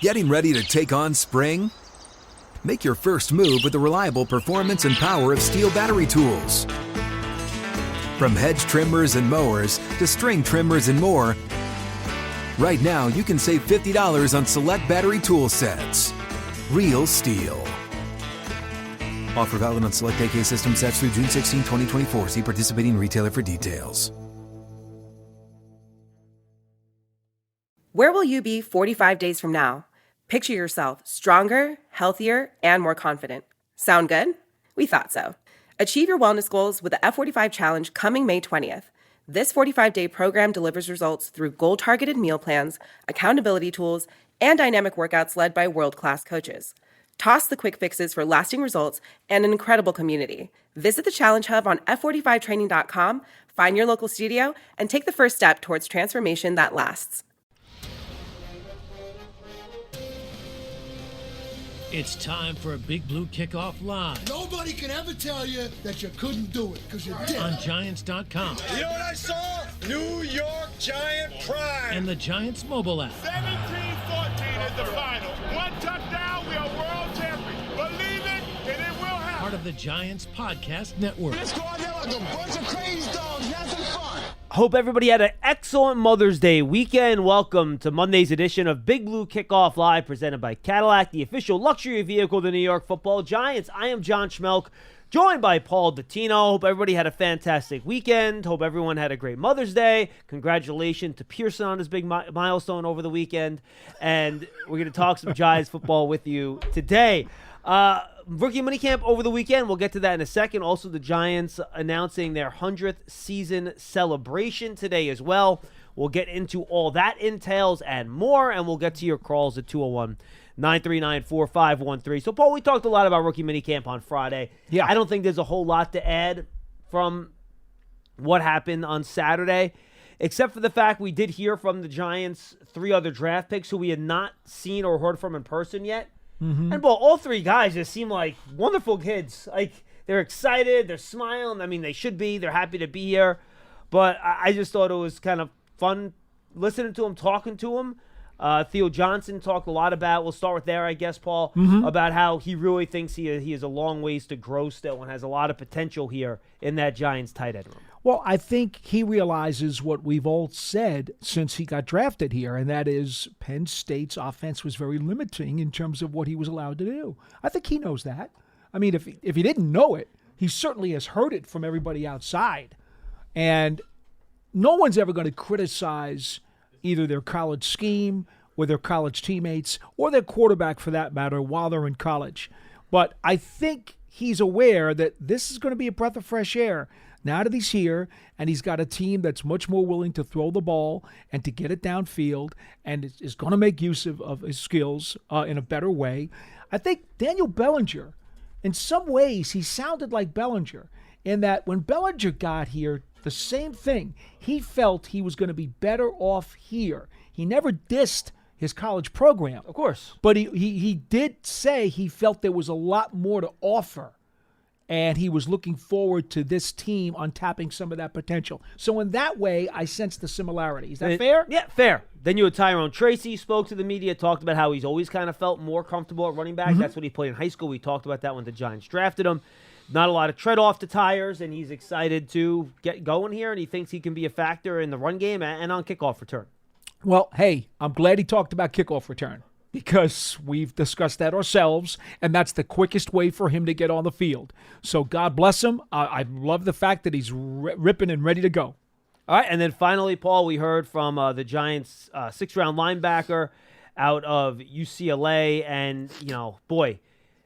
Getting ready to take on spring? Make your first move with the reliable performance and power of Steel battery tools. From hedge trimmers and mowers to string trimmers and more, right now you can save $50 on select battery tool sets. Real Steel. Offer valid on select AK system sets through June 16, 2024. See participating retailer for details. Where will you be 45 days from now? Picture yourself stronger, healthier, and more confident. Sound good? We thought so. Achieve your wellness goals with the F45 Challenge coming May 20th. This 45-day program delivers results through goal-targeted meal plans, accountability tools, and dynamic workouts led by world-class coaches. Toss the quick fixes for lasting results and an incredible community. Visit the Challenge Hub on F45training.com, find your local studio, and take the first step towards transformation that lasts. It's time for a Big Blue Kickoff Live. Nobody can ever tell you that you couldn't do it, because you did. On Giants.com. You know what I saw? New York Giant Prime. And the Giants mobile app. 17-14 is the final. One touchdown, we are world champions. Believe it, and it will happen. Part of the Giants Podcast Network. Let's go out there like a bunch of crazy dogs. Have some fun. Hope everybody had an excellent Mother's Day weekend. Welcome to Monday's edition of Big Blue Kickoff Live, presented by Cadillac, the official luxury vehicle of the New York Football Giants. I am John Schmeelk, joined by Paul Dottino. Hope everybody had a fantastic weekend. Hope everyone had a great Mother's Day. Congratulations to Pearson on his big milestone over the weekend. And we're going to talk some Giants football with you today. Rookie minicamp over the weekend. We'll get to that in a second. Also, the Giants announcing their 100th season celebration today as well. We'll get into all that entails and more, and we'll get to your calls at 201-939-4513. So, Paul, we talked a lot about rookie minicamp on Friday. Yeah. I don't think there's a whole lot to add from what happened on Saturday, except for the fact we did hear from the Giants' 3 other draft picks who we had not seen or heard from in person yet. Mm-hmm. And, well, all 3 guys just seem like wonderful kids. Like, they're excited. They're smiling. I mean, they should be. They're happy to be here. But I just thought it was kind of fun listening to them, talking to them. Theo Johnson talked a lot about, we'll start with there, I guess, Paul, about how he really thinks he has a long ways to grow still and has a lot of potential here in that Giants tight end room. Well, I think he realizes what we've all said since he got drafted here, and that is Penn State's offense was very limiting in terms of what he was allowed to do. I think he knows that. I mean, if he didn't know it, he certainly has heard it from everybody outside. And no one's ever going to criticize either their college scheme or their college teammates or their quarterback, for that matter, while they're in college. But I think he's aware that this is going to be a breath of fresh air now that he's here, and he's got a team that's much more willing to throw the ball and to get it downfield and is going to make use of his skills in a better way. I think Daniel Bellinger, in some ways, he sounded like Bellinger in that when Bellinger got here, the same thing. He felt he was going to be better off here. He never dissed his college program. Of course. But he did say he felt there was a lot more to offer. And he was looking forward to this team untapping some of that potential. So in that way, I sense the similarity. Is that fair? Yeah, fair. Then you had Tyrone Tracy, spoke to the media, talked about how he's always kind of felt more comfortable at running back. That's what he played in high school. We talked about that when the Giants drafted him. Not a lot of tread off the tires, and he's excited to get going here, and he thinks he can be a factor in the run game and on kickoff return. Well, hey, I'm glad he talked about kickoff return because we've discussed that ourselves, and that's the quickest way for him to get on the field. So God bless him. I love the fact that he's ripping and ready to go. All right, and then finally, Paul, we heard from the Giants' 6th-round linebacker out of UCLA, and, boy,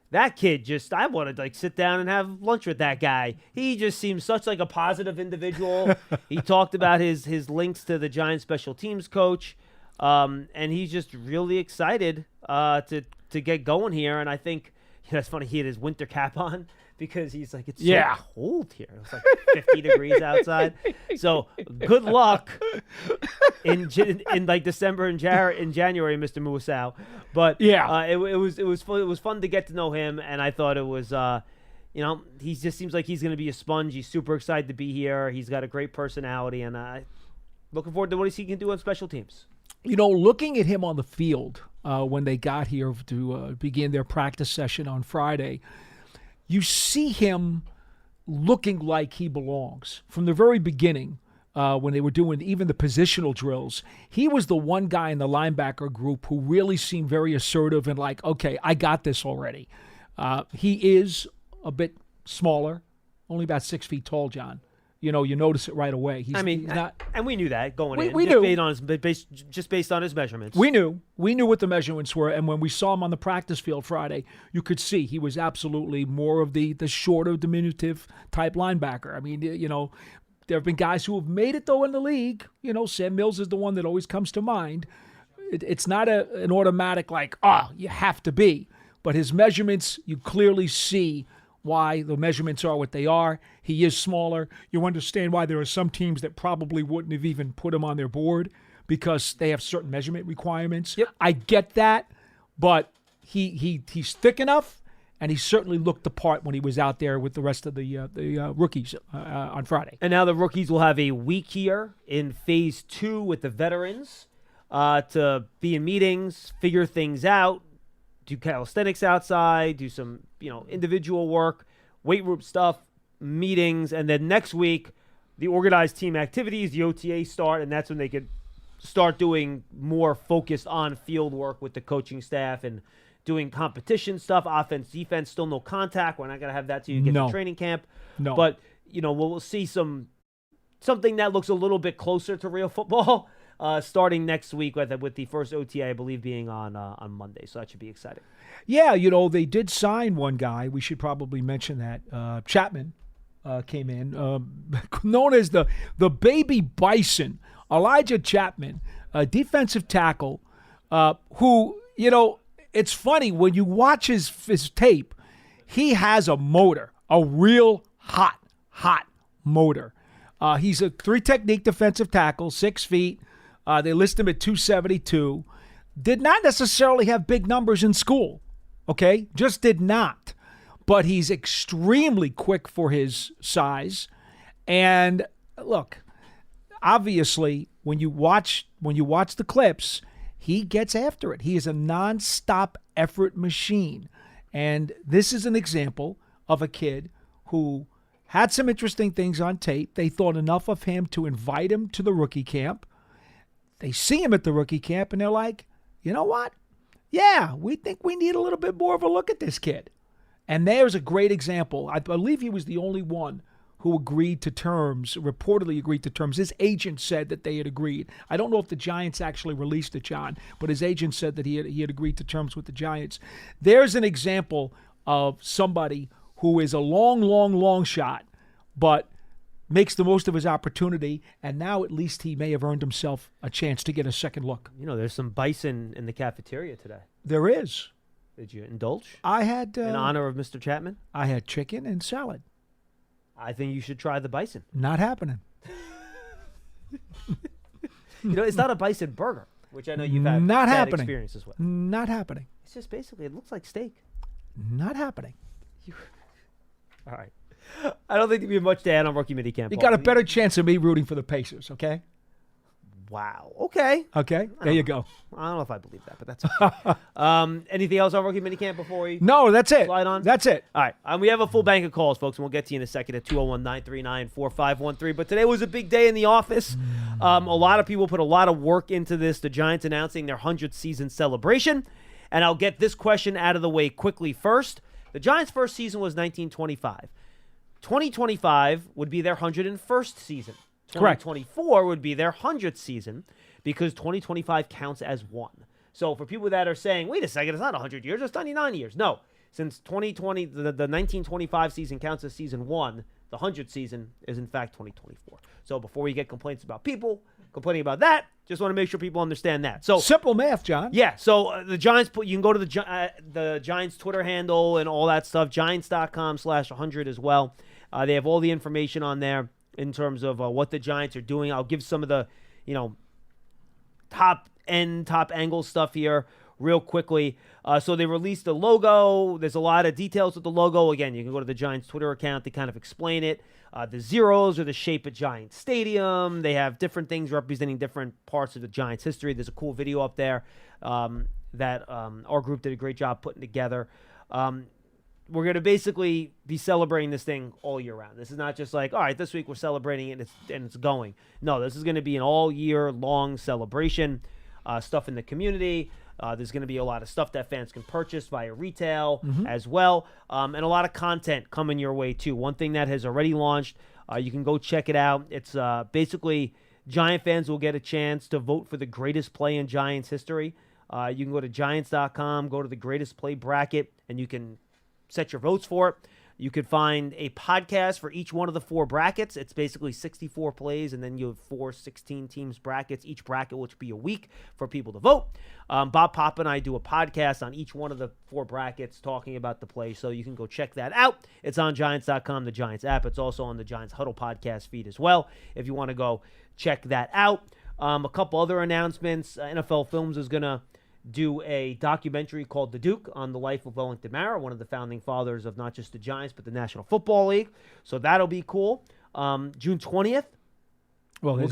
that kid I want to sit down and have lunch with that guy. He just seems such like a positive individual. He talked about his links to the Giants special teams coach, and he's just really excited to get going here. And I think it's funny, he had his winter cap on because he's like, it's so cold here. It's like 50 degrees outside. So good luck in like December and January, Mr. Musau. But it was fun to get to know him, and I thought it was he just seems like he's going to be a sponge. He's super excited to be here. He's got a great personality, and looking forward to what he can do on special teams. Looking at him on the field, when they got here to begin their practice session on Friday. You see him looking like he belongs. From the very beginning, when they were doing even the positional drills, he was the one guy in the linebacker group who really seemed very assertive and like, okay, I got this already. He is a bit smaller, only about 6 feet tall, John. You notice it right away. He's not, and we knew that going in. We knew. Just based on his measurements. We knew what the measurements were, and when we saw him on the practice field Friday, you could see he was absolutely more of the shorter, diminutive type linebacker. I mean, there have been guys who have made it, though, in the league. Sam Mills is the one that always comes to mind. It's not an automatic like, you have to be. But his measurements, you clearly see why the measurements are what they are. He is smaller. You understand why there are some teams that probably wouldn't have even put him on their board because they have certain measurement requirements. Yep. I get that, but he's thick enough, and he certainly looked the part when he was out there with the rest of the rookies on Friday. And now the rookies will have a week here in phase 2 with the veterans to be in meetings, figure things out, do calisthenics outside, do some individual work, weight room stuff, meetings, and then next week the organized team activities, the OTA start, and that's when they could start doing more focused on field work with the coaching staff and doing competition stuff, offense, defense, still no contact. We're not going to have that till you get to training camp. No. But, we'll see something that looks a little bit closer to real football starting next week with the first OTA, I believe, being on Monday. So that should be exciting. Yeah, they did sign one guy. We should probably mention that. Chapman came in, known as the baby bison. Elijah Chapman, a defensive tackle, who, it's funny, when you watch his tape, he has a motor, a real hot motor. He's a 3-technique defensive tackle, 6 feet. They list him at 272. Did not necessarily have big numbers in school, okay? Just did not. But he's extremely quick for his size. And look, obviously, when you watch the clips, he gets after it. He is a nonstop effort machine. And this is an example of a kid who had some interesting things on tape. They thought enough of him to invite him to the rookie camp. They see him at the rookie camp, and they're like, you know what? Yeah, we think we need a little bit more of a look at this kid. And there's a great example. I believe he was the only one who reportedly agreed to terms. His agent said that they had agreed. I don't know if the Giants actually released it, John, but his agent said that he had agreed to terms with the Giants. There's an example of somebody who is a long shot, but makes the most of his opportunity, and now at least he may have earned himself a chance to get a second look. There's some bison in the cafeteria today. There is. Did you indulge? I had... in honor of Mr. Chapman? I had chicken and salad. I think you should try the bison. Not happening. It's not a bison burger, which I know you've had not bad happening. experiences with. Not happening. It's just basically, it looks like steak. Not happening. All right. I don't think there'd be much to add on rookie minicamp. You got a better chance of me rooting for the Pacers, okay? Wow. Okay. Okay. There you go. I don't know if I believe that, but that's okay. Anything else on rookie minicamp before we No, that's it. slide on? That's it. All right. We have a full bank of calls, folks, and we'll get to you in a second at 201-939-4513. But today was a big day in the office. A lot of people put a lot of work into this. The Giants announcing their 100th season celebration. And I'll get this question out of the way quickly first. The Giants' first season was 1925. 2025 would be their 101st season. Correct. 2024 would be their 100th season because 2025 counts as one. So for people that are saying, wait a second, it's not 100 years, it's 99 years. No, since 2020, the 1925 season counts as season one, the 100th season is in fact 2024. So before we get complaints about people complaining about that, just want to make sure people understand that. So simple math, John. Yeah, so the Giants, you can go to the Giants Twitter handle and all that stuff, giants.com/100 as well. They have all the information on there in terms of what the Giants are doing. I'll give some of the, top angle stuff here real quickly. So they released the logo. There's a lot of details with the logo. Again, you can go to the Giants Twitter account to kind of explain it. The zeros are the shape of Giants Stadium. They have different things representing different parts of the Giants history. There's a cool video up there that our group did a great job putting together. We're going to basically be celebrating this thing all year round. This is not just like, all right, this week we're celebrating it and it's going. No, this is going to be an all year long celebration. Stuff in the community. There's going to be a lot of stuff that fans can purchase via retail as well. And a lot of content coming your way too. One thing that has already launched, you can go check it out. It's basically Giant fans will get a chance to vote for the greatest play in Giants history. You can go to Giants.com, go to the greatest play bracket, and you can set your votes for it. You could find a podcast for each one of the 4 brackets. It's basically 64 plays, and then you have 4 16 teams brackets, each bracket which be a week for people to vote. Bob Papa and I do a podcast on each one of the 4 brackets talking about the play, so you can go check that out. It's on Giants.com, the Giants app. It's also on the Giants Huddle podcast feed as well if you want to go check that out. A couple other announcements. NFL Films is going to do a documentary called The Duke on the life of Wellington Mara, one of the founding fathers of not just the Giants, but the National Football League. So that'll be cool. June 20th. Well, his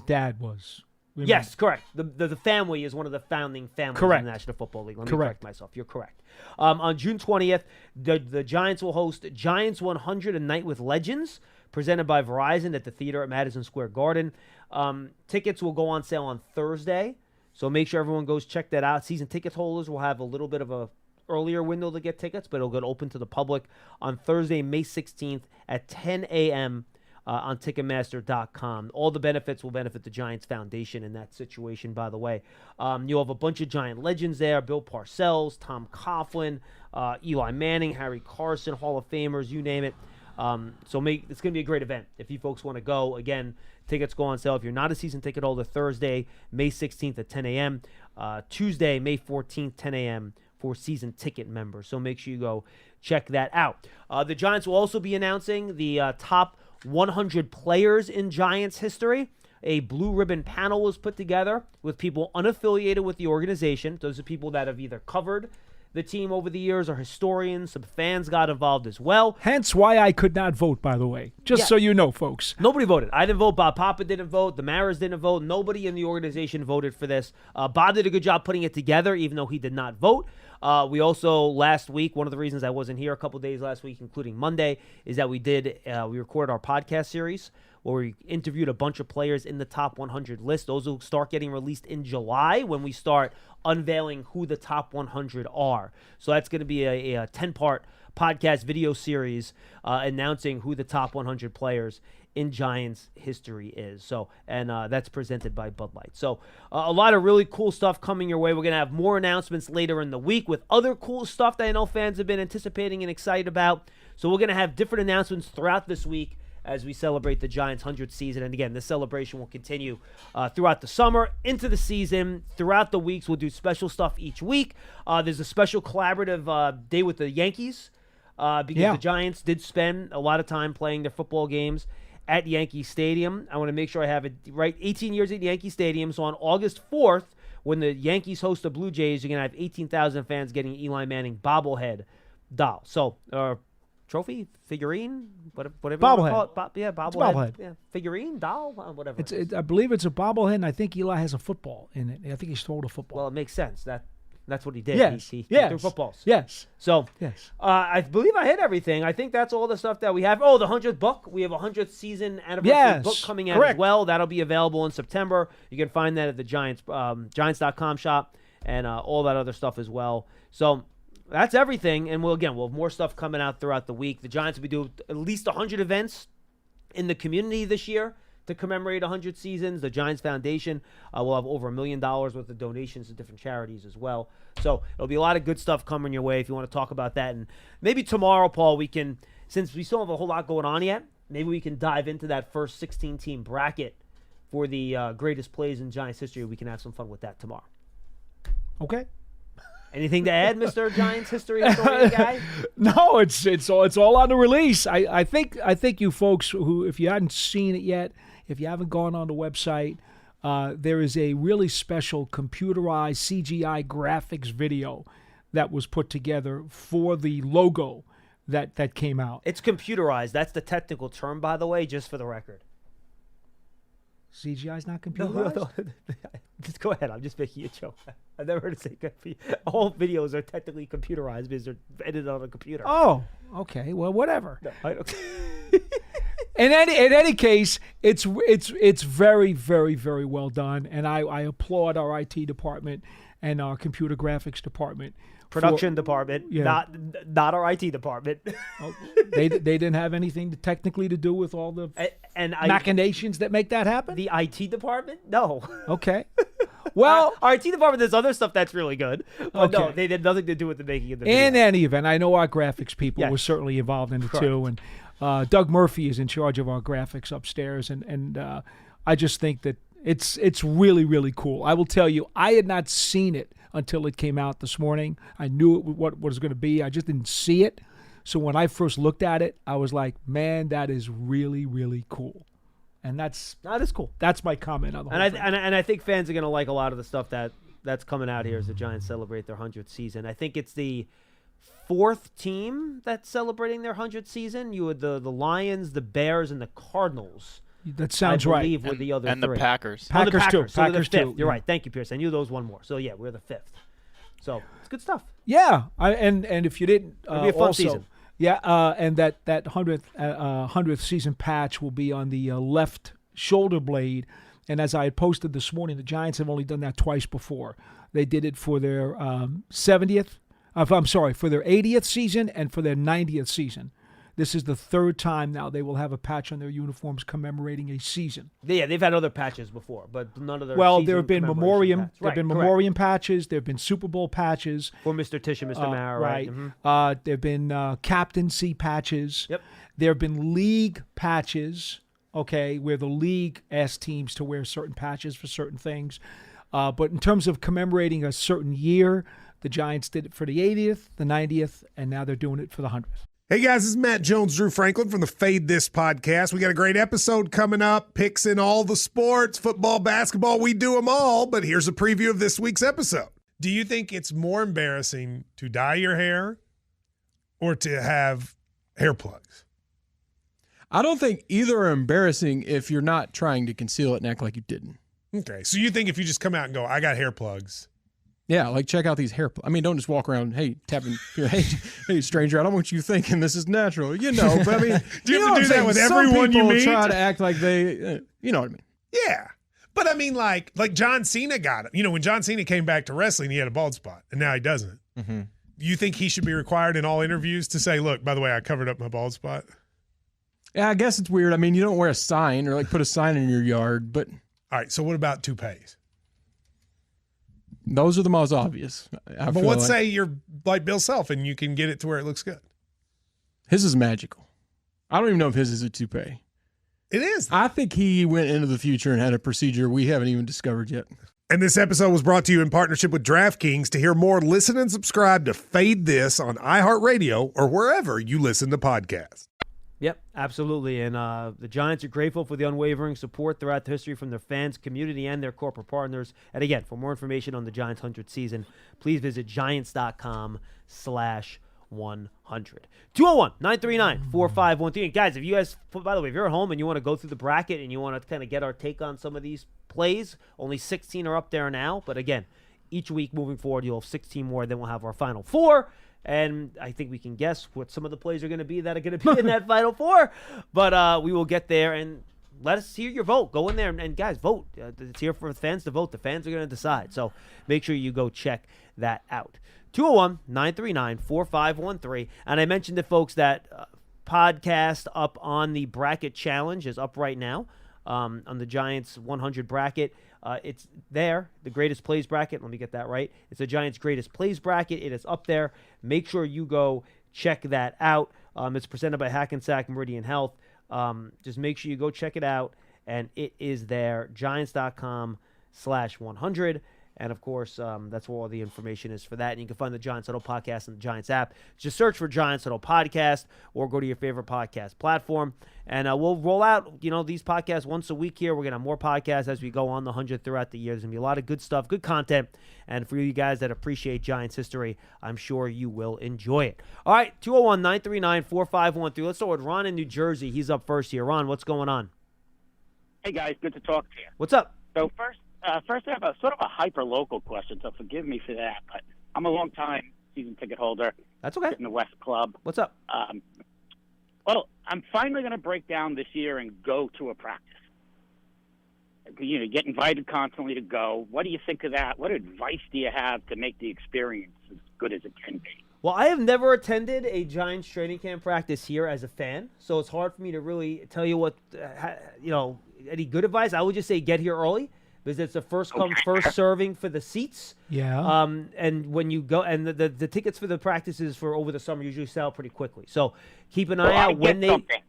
dad was. Yes, correct. The family is one of the founding families of the National Football League. Let me correct myself. You're correct. On June 20th, the Giants will host Giants 100, A Night with Legends, presented by Verizon at the theater at Madison Square Garden. Tickets will go on sale on Thursday. So make sure everyone goes check that out. Season ticket holders will have a little bit of a earlier window to get tickets, but it'll get open to the public on Thursday, May 16th at 10 a.m. On Ticketmaster.com. All the benefits will benefit the Giants Foundation in that situation, by the way. You'll have a bunch of Giant legends there. Bill Parcells, Tom Coughlin, Eli Manning, Harry Carson, Hall of Famers, you name it. It's going to be a great event. If you folks want to go, again, tickets go on sale. If you're not a season ticket holder, Thursday, May 16th at 10 a.m. Tuesday, May 14th, 10 a.m. for season ticket members. So make sure you go check that out. The Giants will also be announcing the top 100 players in Giants history. A blue ribbon panel was put together with people unaffiliated with the organization. Those are people that have either covered the team over the years or historians. Some fans got involved as well. Hence why I could not vote, by the way. Just so you know, folks. Nobody voted. I didn't vote. Bob Papa didn't vote. The Maras didn't vote. Nobody in the organization voted for this. Bob did a good job putting it together, even though he did not vote. We also, last week, one of the reasons I wasn't here a couple days last week, including Monday, is that we recorded our podcast series where we interviewed a bunch of players in the top 100 list. Those will start getting released in July when we start unveiling who the top 100 are. So that's going to be a 10-part podcast video series announcing who the top 100 players in Giants history is. So, and that's presented by Bud Light. So a lot of really cool stuff coming your way. We're going to have more announcements later in the week with other cool stuff that I know fans have been anticipating and excited about. So we're going to have different announcements throughout this week as we celebrate the Giants' 100th season. And again, this celebration will continue throughout the summer, into the season, throughout the weeks. We'll do special stuff each week. There's a special collaborative day with the Yankees because the Giants did spend a lot of time playing their football games at Yankee Stadium. I want to make sure I have it right. 18 years at Yankee Stadium. So on August 4th, when the Yankees host the Blue Jays, you're going to have 18,000 fans getting Eli Manning bobblehead doll. So, trophy, figurine, whatever bobblehead. You want to call it. Bobblehead. Bobblehead. Yeah, figurine, doll, whatever. I believe it's a bobblehead, and I think Eli has a football in it. I think he's throwing a football. Well, it makes sense. That's what he did. Yes. He threw footballs. Yes. So, yes. I believe I hit everything. I think that's all the stuff that we have. Oh, the 100th book. We have a 100th season anniversary book coming out as well. That'll be available in September. You can find that at the Giants, Giants.com shop and all that other stuff as well. So, that's everything, and we'll have more stuff coming out throughout the week. The Giants will be doing at least 100 events in the community this year to commemorate 100 seasons. The Giants Foundation will have over $1 million worth of donations to different charities as well. So it'll be a lot of good stuff coming your way if you want to talk about that. And maybe tomorrow, Paul, we can, since we still have a whole lot going on yet, maybe we can dive into that first 16-team bracket for the greatest plays in Giants history. We can have some fun with that tomorrow. Okay. Anything to add, Mr. Giants history historian guy? No, it's all on the release. I think you folks who, if you hadn't seen it yet, if you haven't gone on the website, there is a really special computerized CGI graphics video that was put together for the logo that came out. It's computerized. That's the technical term, by the way, just for the record. CGI is not computerized? No. Just go ahead. I'm just making a joke. I've never heard it say all videos are technically computerized because they're edited on a computer. Oh, okay. Well, whatever. No, I don't. In any case, it's very, very, very well done, and I applaud our IT department and our computer graphics department. Production department, not our IT department. They didn't have anything technically to do with all the machinations that make that happen? The IT department? No. Okay. Well, our IT department does other stuff that's really good. But okay. No, they had nothing to do with the making of the video. In any event, I know our graphics people were certainly involved in it too. And Doug Murphy is in charge of our graphics upstairs. And I just think that it's really, really cool. I will tell you, I had not seen it until it came out this morning. I knew what it was going to be. I just didn't see it. So when I first looked at it, I was like, man, that is really, really cool. And that is cool. That's my comment on the whole thing. And I think fans are going to like a lot of the stuff that's coming out here as the Giants celebrate their 100th season. I think it's the fourth team that's celebrating their 100th season. You had the Lions, the Bears, and the Cardinals. That sounds right. I believe were the other and three. the Packers. Packers too. So Packers the fifth. too. You're right. Thank you, Pierce. I knew those one more. So yeah, we're the fifth. So it's good stuff. Yeah, and if you didn't, it'll be a fun season. Yeah, and that 100th season patch will be on the left shoulder blade. And as I had posted this morning, the Giants have only done that twice before. They did it for their 70th. For their 80th season and for their 90th season. This is the third time now they will have a patch on their uniforms commemorating a season. Yeah, they've had other patches before, but none of their there have been memoriam patches. There have been Super Bowl patches for Mr. Tish and Mr. Mara, right? Mm-hmm. There have been captaincy patches. Yep. There have been league patches. Okay, where the league asked teams to wear certain patches for certain things. But in terms of commemorating a certain year, the Giants did it for the 80th, the 90th, and now they're doing it for the 100th. Hey guys, this is Matt Jones, Drew Franklin from the Fade This podcast. We got a great episode coming up, picks in all the sports, football, basketball, we do them all, but here's a preview of this week's episode. Do you think it's more embarrassing to dye your hair or to have hair plugs? I don't think either are embarrassing if you're not trying to conceal it and act like you didn't. Okay, so you think if you just come out and go, I got hair plugs. Yeah, like check out these hair plugs. I mean, don't just walk around, tapping, hey, stranger, I don't want you thinking this is natural, but I mean. Do you have to do that with everyone you meet? Some people try to act like they, you know what I mean. Yeah, but I mean like John Cena got it. You know, when John Cena came back to wrestling, he had a bald spot, and now he doesn't. Mm-hmm. You think he should be required in all interviews to say, look, by the way, I covered up my bald spot? Yeah, I guess it's weird. I mean, you don't wear a sign or put a sign in your yard, but. All right, so what about toupees? Those are the most obvious. But let's say you're like Bill Self and you can get it to where it looks good. His is magical. I don't even know if his is a toupee. It is. I think he went into the future and had a procedure we haven't even discovered yet. And this episode was brought to you in partnership with DraftKings. To hear more, listen and subscribe to Fade This on iHeartRadio or wherever you listen to podcasts. Yep, absolutely. And the Giants are grateful for the unwavering support throughout the history from their fans, community, and their corporate partners. And again, for more information on the Giants' 100th season, please visit giants.com/100. 201-939-4513. And guys, if you guys, by the way, if you're at home and you want to go through the bracket and you want to kind of get our take on some of these plays, only 16 are up there now. But again, each week moving forward, you'll have 16 more. Then we'll have our final four. And I think we can guess what some of the plays are going to be that are going to be in that Final Four. But we will get there, and let us hear your vote. Go in there, and guys, vote. It's here for the fans to vote. The fans are going to decide. So make sure you go check that out. 201-939-4513. And I mentioned to folks that podcast up on the bracket challenge is up right now on the Giants 100 bracket. It's there, the greatest plays bracket. Let me get that right. It's the Giants' greatest plays bracket. It is up there. Make sure you go check that out. It's presented by Hackensack Meridian Health. Just make sure you go check it out, and it is there, giants.com/100. And, of course, that's where all the information is for that. And you can find the Giants Huddle podcast in the Giants app. Just search for Giants Huddle podcast or go to your favorite podcast platform. And we'll roll out, these podcasts once a week here. We're going to have more podcasts as we go on the 100 throughout the year. There's going to be a lot of good stuff, good content. And for you guys that appreciate Giants history, I'm sure you will enjoy it. All right, 201-939-4513. Let's start with Ron in New Jersey. He's up first here. Ron, what's going on? Hey, guys. Good to talk to you. What's up? So first I have a sort of a hyper-local question, so forgive me for that. But I'm a long-time season ticket holder. That's okay. In the West Club. What's up? Well, I'm finally going to break down this year and go to a practice. Get invited constantly to go. What do you think of that? What advice do you have to make the experience as good as it can be? Well, I have never attended a Giants training camp practice here as a fan, so it's hard for me to really tell you what, any good advice. I would just say get here early because it's a first come, first serving for the seats. Yeah. And when you go, and the tickets for the practices for over the summer usually sell pretty quickly. So keep an eye out when they. Something.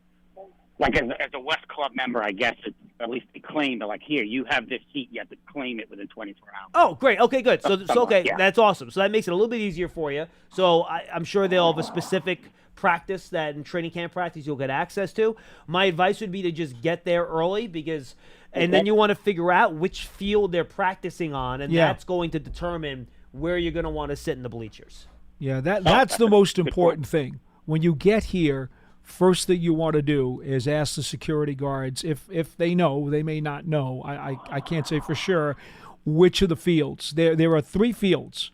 Like as a West Club member, I guess at least they claim, like, here, you have this seat, you have to claim it within 24 hours. Oh, great. Okay, good. So okay, yeah. That's awesome. So that makes it a little bit easier for you. So I'm sure they'll have a specific practice that in training camp practice you'll get access to. My advice would be to just get there early because, and then you want to figure out which field they're practicing on, and that's going to determine where you're going to want to sit in the bleachers. Yeah, that's the most important thing. When you get here, first thing you want to do is ask the security guards if they know. They may not know. I can't say for sure which of the fields. There are 3 fields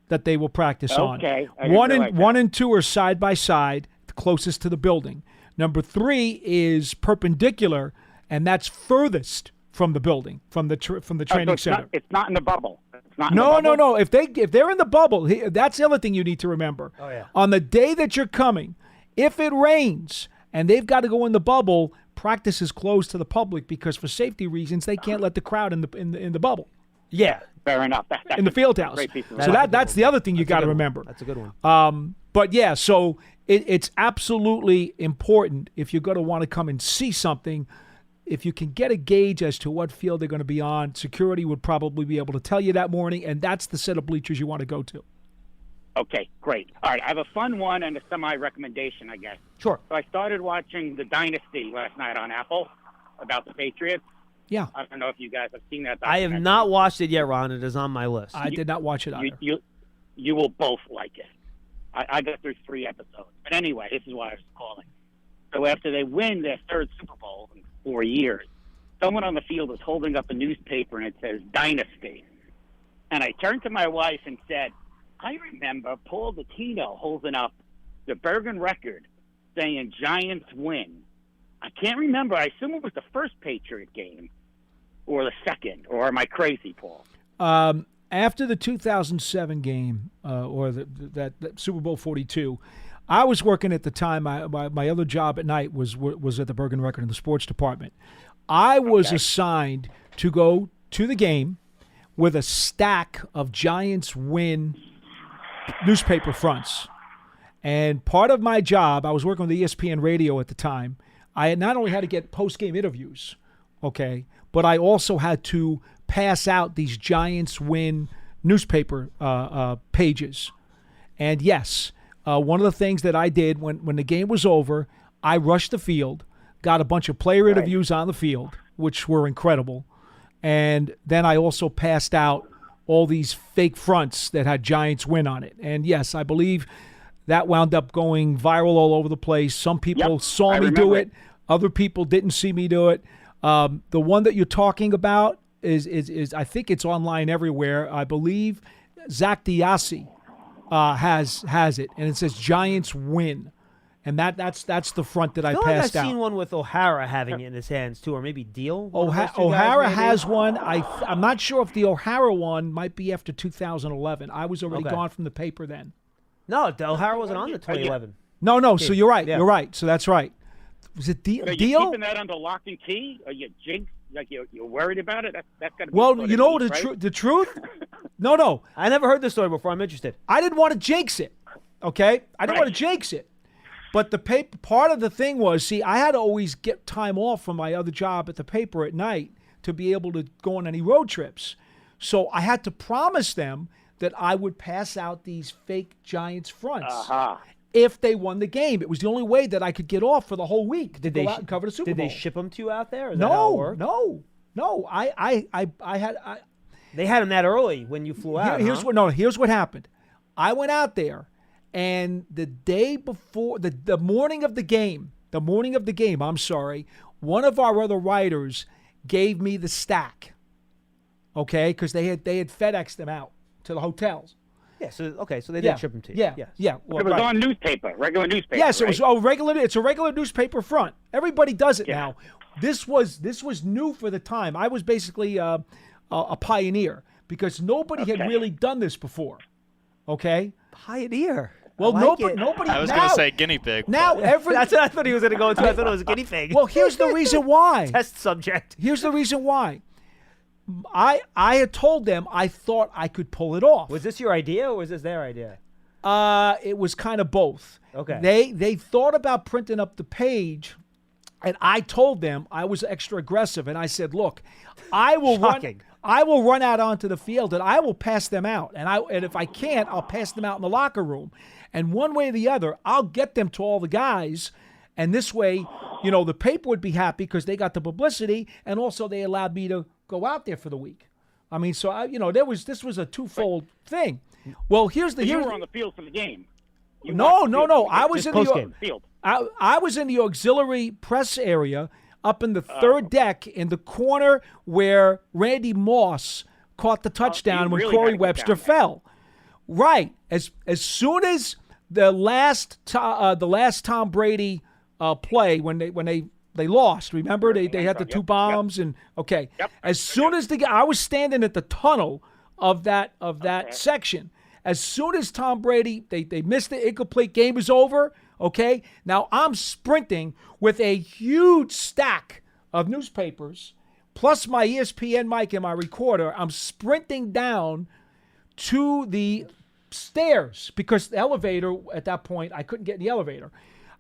that they will practice on. One and 2 are side by side, closest to the building. Number 3 is perpendicular, and that's furthest from the building, from the training center. It's not in the bubble. No. If they're in the bubble, that's the other thing you need to remember. Oh yeah. On the day that you're coming, if it rains and they've got to go in the bubble, practice is closed to the public because for safety reasons they can't let the crowd in the bubble. Yeah, fair enough. That's in the field house. So that's the other thing you got to remember. That's a good one. But yeah, so it's absolutely important if you're going to want to come and see something. If you can get a gauge as to what field they're going to be on, security would probably be able to tell you that morning, and that's the set of bleachers you want to go to. Okay, great. All right, I have a fun one and a semi-recommendation, I guess. Sure. So I started watching The Dynasty last night on Apple about the Patriots. Yeah. I don't know if you guys have seen that. I have not watched it yet, Ron. It is on my list. I did not watch it either. You will both like it. I got through 3 episodes. But anyway, this is why I was calling. So after they win their 3rd Super Bowl in 4 years, someone on the field is holding up a newspaper and it says Dynasty. And I turned to my wife and said, I remember Paul Dottino holding up the Bergen record saying Giants win. I can't remember. I assume it was the first Patriot game or the second. Or am I crazy, Paul? After the 2007 game or that Super Bowl 42, I was working at the time. My other job at night was at the Bergen Record in the sports department. I was assigned to go to the game with a stack of Giants win newspaper fronts. And part of my job, I was working with ESPN Radio at the time. I had not only had to get post-game interviews, but I also had to pass out these Giants win newspaper pages. And yes, one of the things that I did when the game was over, I rushed the field, got a bunch of player interviews on the field, which were incredible. And then I also passed out all these fake fronts that had Giants win on it. And yes, I believe that wound up going viral all over the place. Some people saw me do it. Other people didn't see me do it. The one that you're talking about is I think it's online everywhere. I believe Zach Diassi has it, and it says Giants win. And that's the front that I passed out. I've seen one with O'Hara having it in his hands too, or maybe Deal. O'Hara has one. I'm not sure if the O'Hara one might be after 2011. I was already gone from the paper then. No, O'Hara wasn't on the 2011. No. So you're right. Yeah. You're right. So that's right. Was it Deal? Are you keeping that under lock and key? Are you jinxed? Like you're worried about it? That's got to be. Well, you know the truth. No. I never heard this story before. I'm interested. I didn't want to jinx it. Okay, I didn't want to jinx it. But the paper, part of the thing was, I had to always get time off from my other job at the paper at night to be able to go on any road trips. So I had to promise them that I would pass out these fake Giants fronts if they won the game. It was the only way that I could get off for the whole week to go out and cover the Super Bowl. Did they ship them to you out there? Is that how it worked? No. They had them that early when you flew out. Here's what happened. I went out there, and the day before, the morning of the game, one of our other writers gave me the stack. Okay, because they had FedExed them out to the hotels. Yeah. So they did ship them to you. Yeah. Yes. Yeah. Well, it was on newspaper, regular newspaper. Yes, right? it was It's a regular newspaper front. Everybody does it now. This was new for the time. I was basically a pioneer because nobody had really done this before. Okay, pioneer. Well, nobody. I was going to say guinea pig. Now that's what I thought he was going to go into. I thought it was a guinea pig. Well, here's the reason why. Test subject. Here's the reason why. I had told them I thought I could pull it off. Was this your idea or was this their idea? It was kind of both. Okay. They thought about printing up the page, and I told them I was extra aggressive, and I said, "Look, I will run out onto the field, and I will pass them out, and if I can't, I'll pass them out in the locker room, and one way or the other, I'll get them to all the guys." And this way, the paper would be happy because they got the publicity, and also they allowed me to go out there for the week. I mean, so this was a twofold thing. Well, you were on the field for the game. No. I was in the field. I was in the auxiliary press area up in the third deck in the corner where Randy Moss caught the touchdown when Corey Webster fell. Right. As soon as the last Tom Brady play when they lost. Remember they had the two bombs and okay. Yep. As soon as I was standing at the tunnel of that section. As soon as Tom Brady they missed the incomplete, game is over. Okay. Now I'm sprinting with a huge stack of newspapers plus my ESPN mic and my recorder. I'm sprinting down to the stairs because the elevator at that point I couldn't get in the elevator.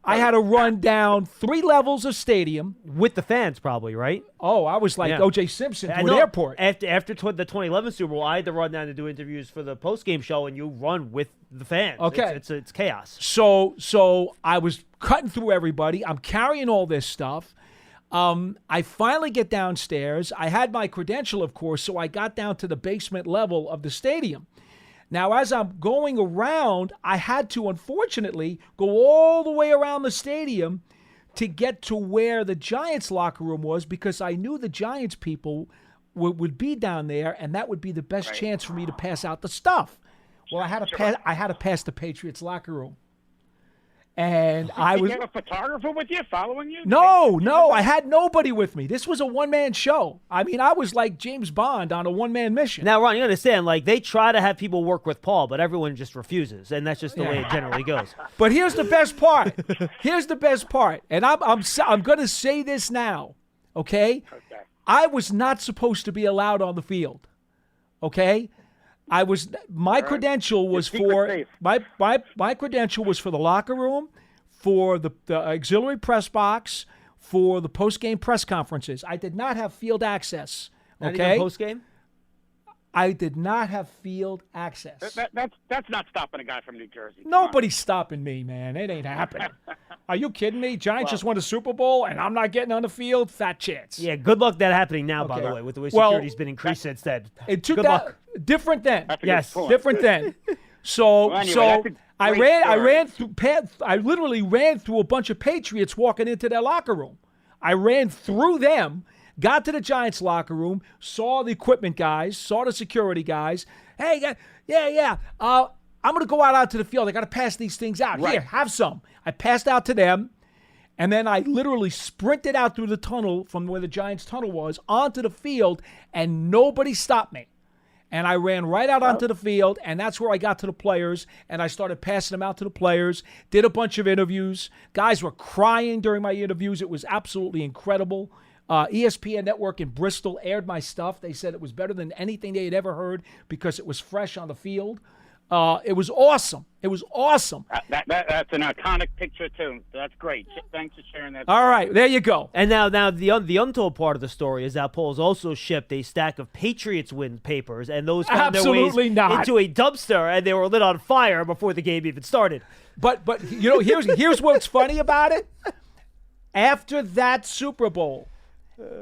I had to run down 3 levels of stadium. With the fans, probably, right? Oh, I was like O.J. Simpson to an airport. After the 2011 Super Bowl, I had to run down to do interviews for the post-game show, and you run with the fans. Okay. It's chaos. So I was cutting through everybody. I'm carrying all this stuff. I finally get downstairs. I had my credential, of course, so I got down to the basement level of the stadium. Now, as I'm going around, I had to, unfortunately, go all the way around the stadium to get to where the Giants locker room was because I knew the Giants people would be down there, and that would be the best chance for me to pass out the stuff. Well, I had to pass the Patriots locker room. And Did you have a photographer with you following you? No, I had nobody with me. This was a one-man show. I mean, I was like James Bond on a one-man mission. Now, Ron, you understand, they try to have people work with Paul, but everyone just refuses, and that's just the way it generally goes. But here's the best part. And I'm going to say this now, okay? I was not supposed to be allowed on the field, okay? My credential was for my credential was for the locker room, for the auxiliary press box, for the post-game press conferences. I did not have field access. Not even post-game? I did not have field access. That's not stopping a guy from New Jersey. Nobody's stopping me, man. It ain't happening. Are you kidding me? Giants just won a Super Bowl, and I'm not getting on the field? Fat chance. Yeah, good luck that happening now, by the way, with the way security's been increased since then. Good luck. Different then. Yes, different then. So I literally ran through a bunch of Patriots walking into their locker room. I ran through them, got to the Giants locker room, saw the equipment guys, saw the security guys. Hey, I'm going to go out to the field. I got to pass these things out. Here, have some. I passed out to them, and then I literally sprinted out through the tunnel from where the Giants tunnel was onto the field, and nobody stopped me. And I ran right out onto the field, and that's where I got to the players, and I started passing them out to the players, did a bunch of interviews. Guys were crying during my interviews. It was absolutely incredible. ESPN Network in Bristol aired my stuff. They said it was better than anything they had ever heard because it was fresh on the field. It was awesome. It was awesome. That's an iconic picture too. That's great. Thanks for sharing that. All right, there you go. And now the untold part of the story is that Paul's also shipped a stack of Patriots win papers, and those found their ways into a dumpster, and they were lit on fire before the game even started. But here's what's funny about it. After that Super Bowl,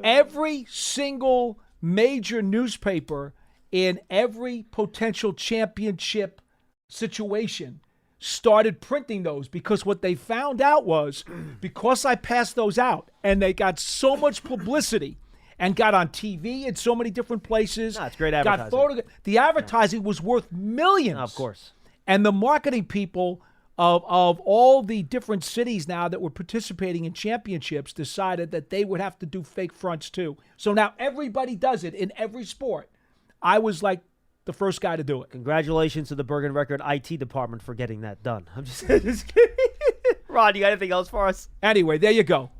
every single major newspaper in every potential championship situation started printing those, because what they found out was, because I passed those out and they got so much publicity and got on TV in so many different places. It's great advertising. The advertising was worth millions. Of course. And the marketing people of all the different cities now that were participating in championships decided that they would have to do fake fronts too. So now everybody does it in every sport. I was like the first guy to do it. Congratulations to the Bergen Record IT department for getting that done. I'm just kidding. Ron, you got anything else for us? Anyway, there you go.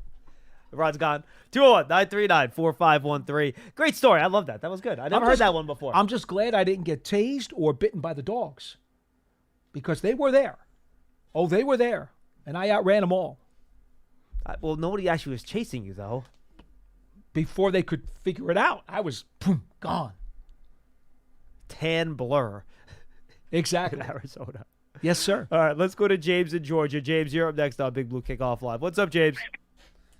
Ron's gone. 201-939-4513. Great story. I love that. That was good. I never heard that one before. I'm just glad I didn't get tased or bitten by the dogs, because they were there. Oh, they were there, and I outran them all. Well, nobody actually was chasing you, though. Before they could figure it out, I was gone. Tan blur. Exactly. In Arizona. Yes, sir. All right, let's go to James in Georgia. James, you're up next on Big Blue Kickoff Live. What's up, James?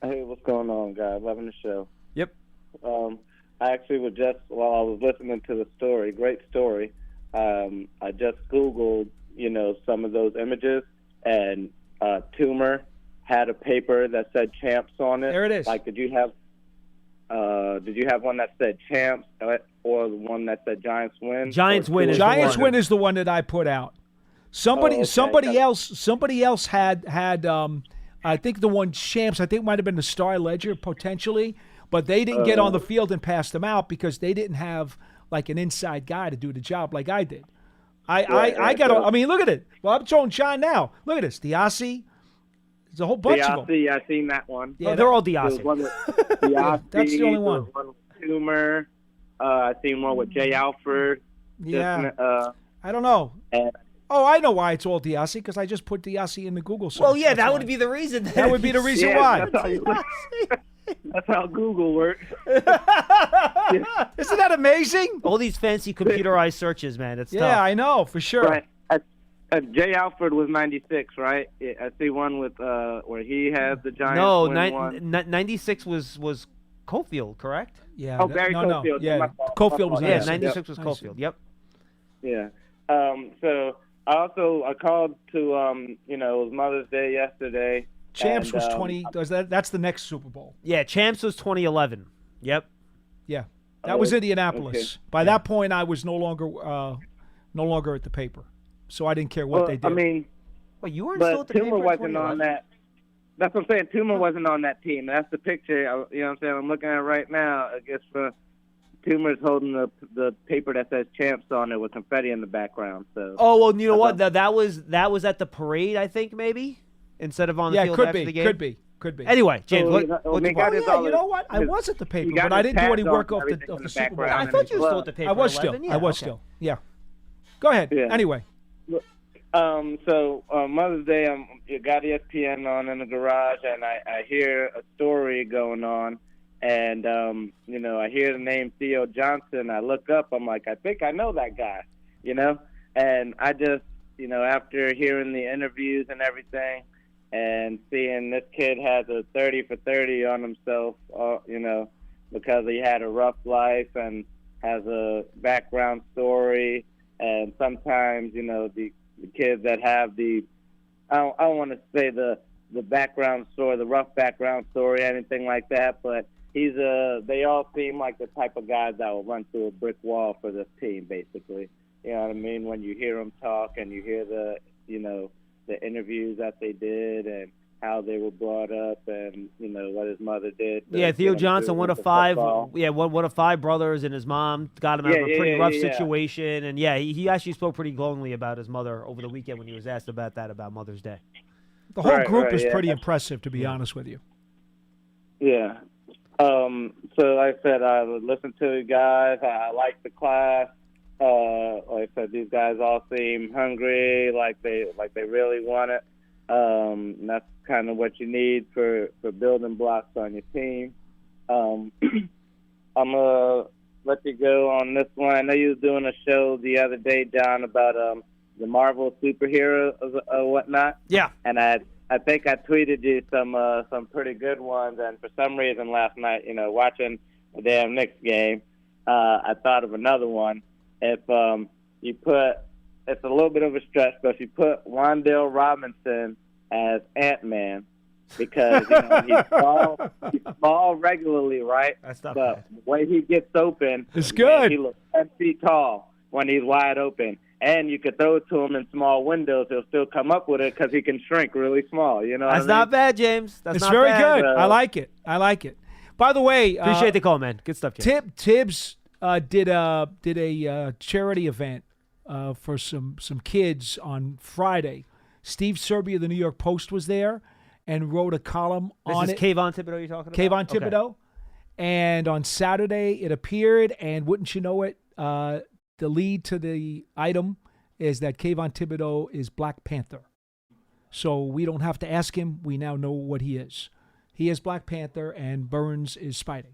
Hey, what's going on, guys? Loving the show. Yep. I actually was just, while I was listening to the story, great story, I just Googled, some of those images, and Tumor had a paper that said champs on it. There it is. Like, did you have one that said champs or the one that said Giants win? Giants win. Giants win is the one that I put out. Somebody else had I think the one champs, I think might have been the Star Ledger potentially, but they didn't get on the field and pass them out because they didn't have like an inside guy to do the job like I did. I mean, look at it. Well, I'm showing John now. Look at this. Diassi. There's a whole bunch of them. Diassi, I seen that one. Yeah, they're all Diassi. Diassi. That's the only one. One with Tumor. I seen one with Jay Alford. Yeah. Just, I don't know. And I know why it's all Diassi, because I just put Diassi in the Google search. Well, yeah, that would be the reason. That would be the reason why. That's how Google works. Isn't that amazing? All these fancy computerized searches, man. It's tough. Yeah, I know, for sure. Right. Jay Alford was 96, right? I see one with where he has the Giants. No, win 96 was Cofield, correct? Yeah. Oh, Barry Cofield. Yeah, My fault. Cofield was 96 was Cofield. Yep. Yeah. So I called to it was Mother's Day yesterday. Champs and, was 20. That's the next Super Bowl. Yeah, Champs was 2011. Yep. Yeah, that was Indianapolis. Okay. By that point, I was no longer at the paper, so I didn't care what they did. I mean, well, you weren't still at the Tumor paper. wasn't on that. That's what I'm saying. Tumor wasn't on that team. That's the picture. You know what I'm saying? I'm looking at it right now. I guess Tumor's holding the paper that says champs on it with confetti in the background. So. Oh well, you know what? That was at the parade, I think, maybe instead of on the field after the game. Could be. Anyway, James, you know what? I was at the paper, but I didn't do any work off the Super Bowl. I thought you were still at the paper. I was still. Yeah, I was still. Yeah. Go ahead. Yeah. Anyway. So Mother's Day, you got ESPN on in the garage, and I hear a story going on, and I hear the name Theo Johnson. I look up, I'm like, I think I know that guy, and I just, after hearing the interviews and everything, and seeing this kid has a 30 for 30 on himself, because he had a rough life and has a background story, and sometimes, the kids that have I don't want to say the background story, the rough background story, anything like that, but they all seem like the type of guys that will run through a brick wall for this team, basically. You know what I mean? When you hear them talk and you hear the interviews that they did and how they were brought up and, what his mother did. Yeah, Theo Johnson, one of five. Yeah, one of five brothers, and his mom got him out of a pretty rough situation. And, he actually spoke pretty glowingly about his mother over the weekend when he was asked about Mother's Day. The whole group is pretty impressive, to be honest with you. Yeah. So like I said, I would listen to you guys. I like the class. Like I said, these guys all seem hungry, like they really want it. And that's kind of what you need for building blocks on your team. I'm gonna let you go on this one. I know you was doing a show the other day, John, about the Marvel superheroes or whatnot. Yeah. And I think I tweeted you some pretty good ones. And for some reason last night, watching the damn Knicks game, I thought of another one. If you put, it's a little bit of a stretch, but if you put Wandale Robinson as Ant-Man, because he's small regularly, right? That's not but bad. The way he gets open, it's good. He looks 10 feet tall when he's wide open, and you could throw it to him in small windows; he'll still come up with it because he can shrink really small. You know, that's not bad, James. That's it's not very bad. good. I like it. I like it. By the way, appreciate the call, man. Good stuff, James. Tibbs did a charity event for some kids on Friday. Steve Serby of the New York Post was there and wrote a column on it. This is Kayvon Thibodeau you're talking about? Kayvon Thibodeau. And on Saturday it appeared, and wouldn't you know it, the lead to the item is that Kayvon Thibodeau is Black Panther. So we don't have to ask him. We now know what he is. He is Black Panther, and Burns is Spidey.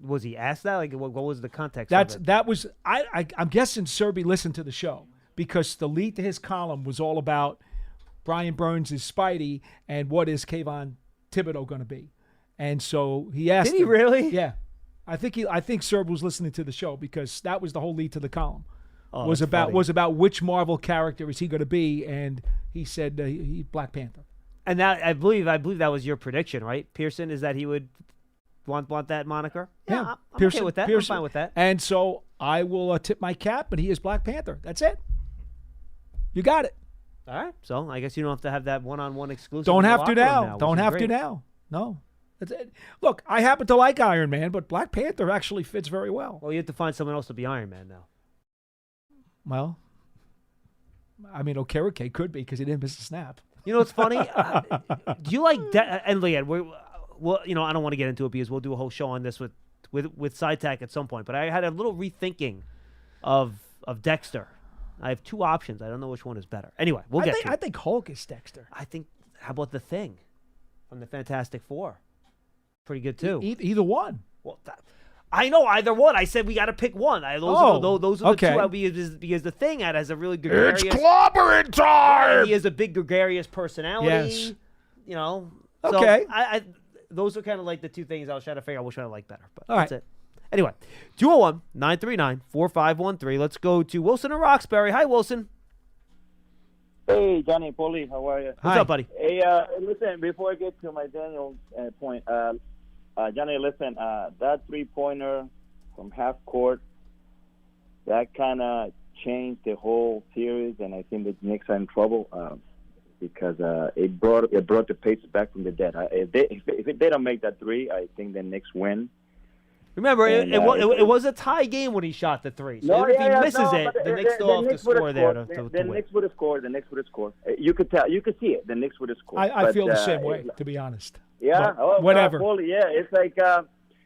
Was he asked that? Like, what was the context I'm guessing Serby listened to the show, because the lead to his column was all about Brian Burns is Spidey and what is Kayvon Thibodeau going to be. And so he asked Did he him, really? Yeah. I think Serb was listening to the show, because that was the whole lead to the column. Oh, was funny. about which Marvel character is he going to be, and he said he Black Panther. And that I believe that was your prediction, right? Pearson, is that he would want that moniker? Yeah, I'm Pearson, okay with that. Pearson. I'm fine with that. And so I will tip my cap, but he is Black Panther. That's it. You got it. All right. So I guess you don't have to have that one-on-one exclusive. Don't in the have to locker room now. Don't which is have to great. now. No. That's it. Look, I happen to like Iron Man, but Black Panther actually fits very well. Well, you have to find someone else to be Iron Man now. Well, I mean, Okereke could be, because he didn't miss a snap. You know what's funny? Do you like and Leanne, well, I don't want to get into it because we'll do a whole show on this with SideTac at some point. But I had a little rethinking of Dexter. I have two options. I don't know which one is better. Anyway, we'll get to it. I think Hulk is Dexter. I think, how about The Thing from the Fantastic Four? Pretty good, too. Either one. Well, I know either one. I said we got to pick one. Those are the two. Because The Thing has a really gregarious. It's clobbering time. He has a big gregarious personality. Yes. Okay. So those are kind of like the two things I was trying to figure out which one I like better. But that's it. Anyway, 201-939-4513. Let's go to Wilson in Roxbury. Hi, Wilson. Hey, Johnny and Paulie. How are you? What's up, buddy? Hey, listen, before I get to my Daniel point, Johnny, listen, that three-pointer from half court, that kind of changed the whole series, and I think the Knicks are in trouble because it brought the Pacers back from the dead. If they don't make that three, I think the Knicks win. Remember, it was a tie game when he shot the three. So if he misses the Knicks still have to score there. The Knicks would have scored. You could tell. You could see it. The Knicks would have scored. I feel the same way, to be honest. Yeah. But whatever. Yeah. It's like,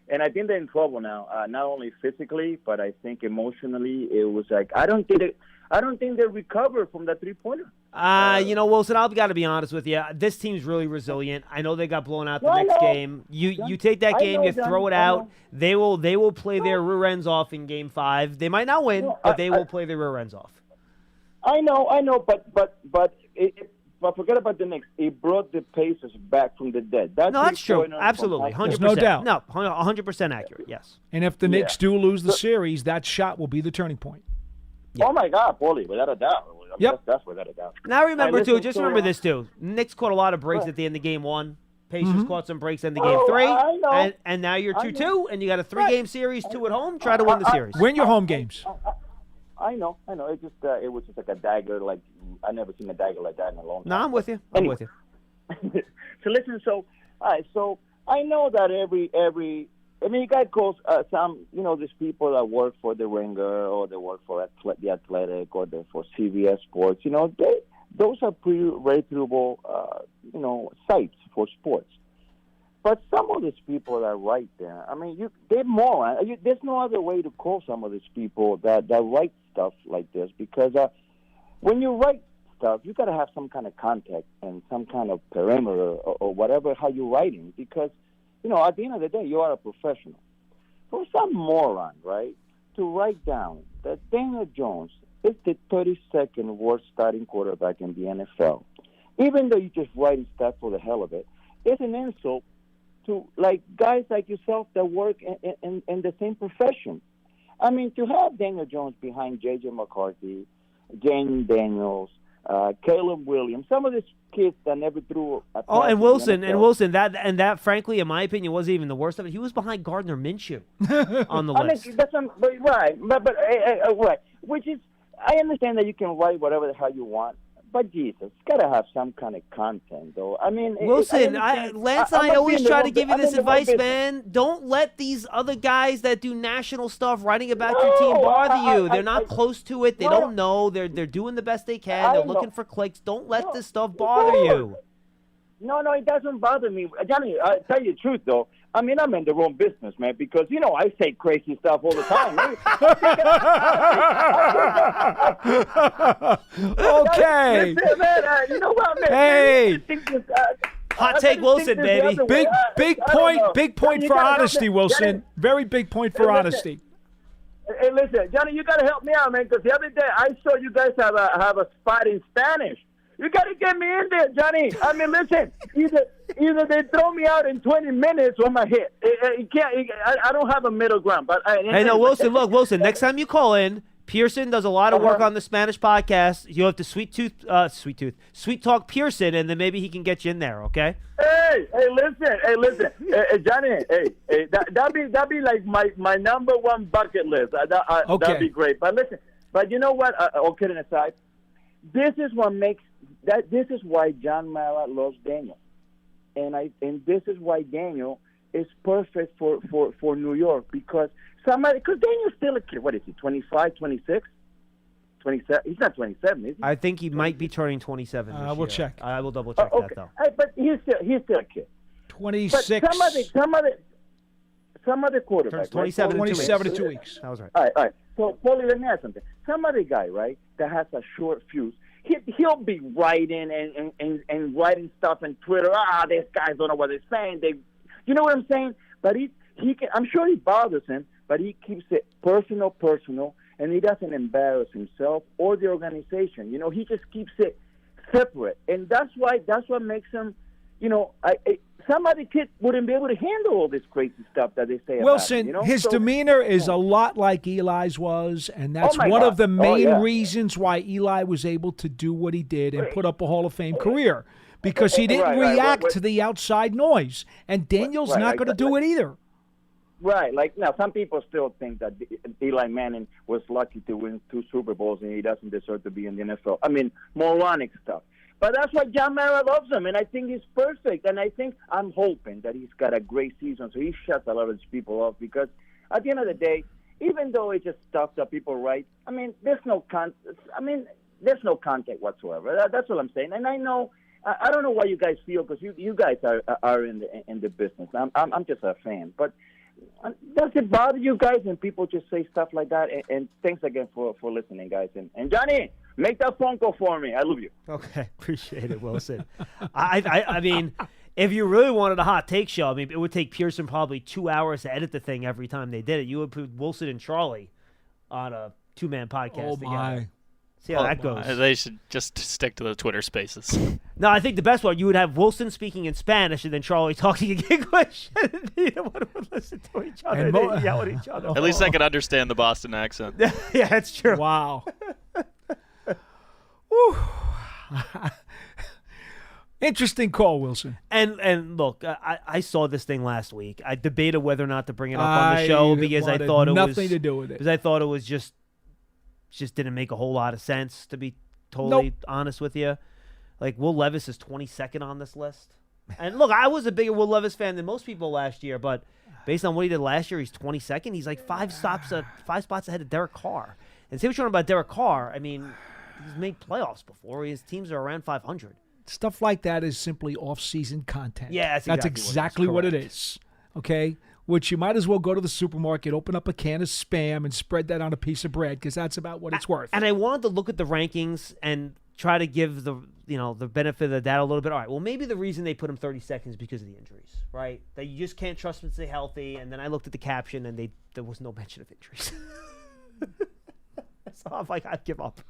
and I think they're in trouble now. Not only physically, but I think emotionally. It was like I don't think they recovered from that three-pointer. Wilson, I've got to be honest with you. This team's really resilient. I know they got blown out the next game. You take that game, you throw it out. They will play their rear ends off in Game 5. They might not win, but they will play their rear ends off. I know, but forget about the Knicks. It brought the Pacers back from the dead. That's true. Absolutely, 100%. There's no doubt. No, 100% accurate. Yes. And if the Knicks do lose the series, that shot will be the turning point. Yeah. Oh my God, Paulie, without a doubt. Yep. That's without a doubt. Now remember remember this too. Knicks caught a lot of breaks at the end of Game 1. Pacers caught some breaks in the Game 3. I know. And now you're 2-2, and you got a 3-game series, 2 at home. Try to win the series. Win your home games. I know. It was just like a dagger. Like I never seen a dagger like that in a long time. No, I'm with you. I'm with you. So listen. So all right. So I know that every. I mean, you got calls some. These people that work for the Ringer or they work for the Athletic or for CBS Sports. Those are pretty reputable. Sites for sports. But some of these people that write there, I mean, they're morons. There's no other way to call some of these people that write stuff like this, because when you write stuff, you got to have some kind of context and some kind of perimeter or whatever, how you're writing, because, at the end of the day, you are a professional. For some moron, right, to write down that Daniel Jones is the 32nd worst starting quarterback in the NFL, even though you're just writing stuff for the hell of it, it's an insult to guys like yourself that work in the same profession. I mean, to have Daniel Jones behind J.J. McCarthy, Jane Daniels, Caleb Williams, some of these kids that never threw a pass. Oh, and Wilson, that frankly, in my opinion, wasn't even the worst of it. He was behind Gardner Minshew on the list. I mean, that's right, right. Which is, I understand that you can write whatever the hell you want, but Jesus, it's got to have some kind of content, though. I mean, Wilson, Lance and I always try to give you this advice, man. Don't let these other guys that do national stuff writing about your team bother you. They're not close to it. They don't know. They're doing the best they can. They're looking for clicks. Don't let this stuff bother you. No, it doesn't bother me. Johnny, I tell you the truth, though. I mean, I'm in the wrong business, man, because, I say crazy stuff all the time. Okay. Listen, man, you know what, man? Hey. Hot take Wilson, baby. Big point for honesty, Wilson. Very big point for honesty. Hey, listen, Johnny, you got to help me out, man, because the other day I saw you guys have a spot in Spanish. You got to get me in there, Johnny. I mean, listen, either they throw me out in 20 minutes or my hit. I don't have a middle ground. But hey, no, Wilson, look, Wilson, next time you call in, Pearson does a lot of work on the Spanish podcast. You'll have to sweet talk Pearson, and then maybe he can get you in there, okay? Hey, listen. Hey, Johnny, that'd be like my number one bucket list. Okay. That'd be great. But listen, you know what? All kidding aside, this is what makes that. This is why John Mara loves Daniel, and this is why Daniel is perfect for New York, because Daniel's still a kid. What is he? 25, 26, 27? He's not 27, is he? I think he might be turning 27. We'll check. I will double check that though. But he's still a kid. 26. But some other quarterback. 27 in 2 weeks. That was right. All right. So, Paulie, let me ask something. Some other guy, right, that has a short fuse, he'll be writing and writing stuff on Twitter. These guys don't know what they're saying. You know what I'm saying? But he can. I'm sure it bothers him, but he keeps it personal, and he doesn't embarrass himself or the organization. He just keeps it separate, and that's what makes him. Some other kid wouldn't be able to handle all this crazy stuff that they say Wilson, about him. His demeanor is a lot like Eli's was, and that's one God. of the main reasons why Eli was able to do what he did and put up a Hall of Fame career, because he didn't react to the outside noise, and Daniel's not going to do it either. Right. Now, some people still think that Eli Manning was lucky to win 2 Super Bowls and he doesn't deserve to be in the NFL. I mean, moronic stuff. But that's why John Mara loves him, and I think he's perfect. And I'm hoping that he's got a great season, so he shuts a lot of these people off, because at the end of the day, even though it's just stuff that people write, I mean, there's no content whatsoever. That's what I'm saying. And I know, I don't know why you guys feel, because you guys are in the business. I'm just a fan, but. Does it bother you guys when people just say stuff like that? And thanks again for listening, guys. And Johnny, make that phone call for me. I love you. Okay, appreciate it, Wilson. I mean, if you really wanted a hot take show, I mean, it would take Pearson probably 2 hours to edit the thing every time they did it. You would put Wilson and Charlie on a 2-man podcast together. See how that goes. They should just stick to the Twitter Spaces. No, I think the best one, you would have Wilson speaking in Spanish and then Charlie talking in English. Neither one would listen to each other. They yell at each other. At least I could understand the Boston accent. Yeah, that's true. Wow. Interesting call, Wilson. And look, I saw this thing last week. I debated whether or not to bring it up on the show because I thought it was nothing to do with it. Because I thought it was just didn't make a whole lot of sense, to be totally honest with you. Like, Will Levis is 22nd on this list. And look, I was a bigger Will Levis fan than most people last year, but based on what he did last year, he's 22nd. He's like 5 spots ahead of Derek Carr. And say what you want about Derek Carr, I mean, he's made playoffs before. His teams are around 500. Stuff like that is simply off-season content. Yeah, that's exactly what it correct. is. Okay? Which you might as well go to the supermarket, open up a can of Spam, and spread that on a piece of bread because that's about what it's worth. And I wanted to look at the rankings and try to give the benefit of the doubt a little bit. All right, well, maybe the reason they put him 30 seconds because of the injuries, right? That you just can't trust him to stay healthy. And then I looked at the caption, and there was no mention of injuries. So I'm like, I give up.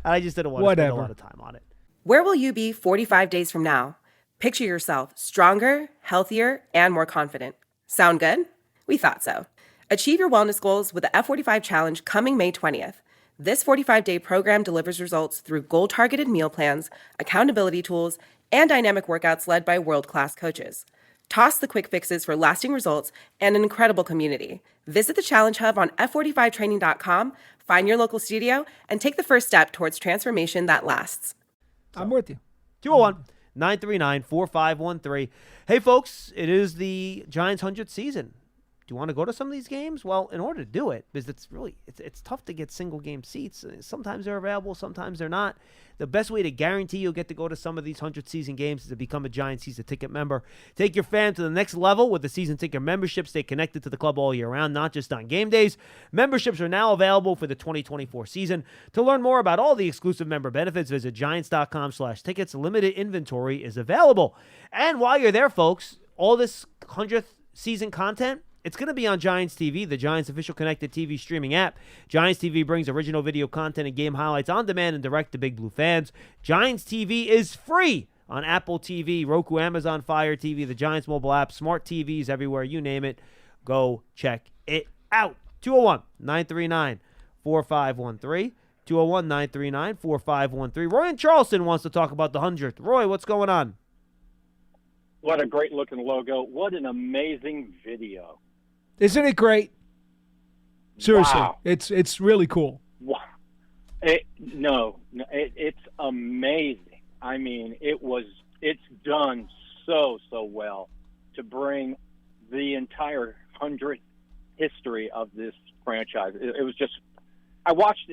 I just didn't want to spend a lot of time on it. Where will you be 45 days from now? Picture yourself stronger, healthier, and more confident. Sound good? We thought so. Achieve your wellness goals with the F45 Challenge coming May 20th. This 45-day program delivers results through goal-targeted meal plans, accountability tools, and dynamic workouts led by world-class coaches. Toss the quick fixes for lasting results and an incredible community. Visit the Challenge Hub on F45training.com, find your local studio, and take the first step towards transformation that lasts. I'm with you. 201-939-4513. Hey, folks, it is the Giants' 100th season. Do you want to go to some of these games? Well, in order to do it, because it's tough to get single-game seats. Sometimes they're available, sometimes they're not. The best way to guarantee you'll get to go to some of these 100th-season games is to become a Giants season ticket member. Take your fan to the next level with the season ticket membership. Stay connected to the club all year round, not just on game days. Memberships are now available for the 2024 season. To learn more about all the exclusive member benefits, visit Giants.com/tickets. Limited inventory is available. And while you're there, folks, all this 100th season content, it's going to be on Giants TV, the Giants' official connected TV streaming app. Giants TV brings original video content and game highlights on demand and direct to Big Blue fans. Giants TV is free on Apple TV, Roku, Amazon Fire TV, the Giants mobile app, smart TVs everywhere, you name it. Go check it out. 201-939-4513. 201-939-4513. Roy in Charleston wants to talk about the 100th. Roy, what's going on? What a great-looking logo. What an amazing video. Isn't it great? Seriously, Wow. it's really cool. Wow. It's amazing. I mean, it's done so well to bring the entire 100th history of this franchise. It was just, I've watched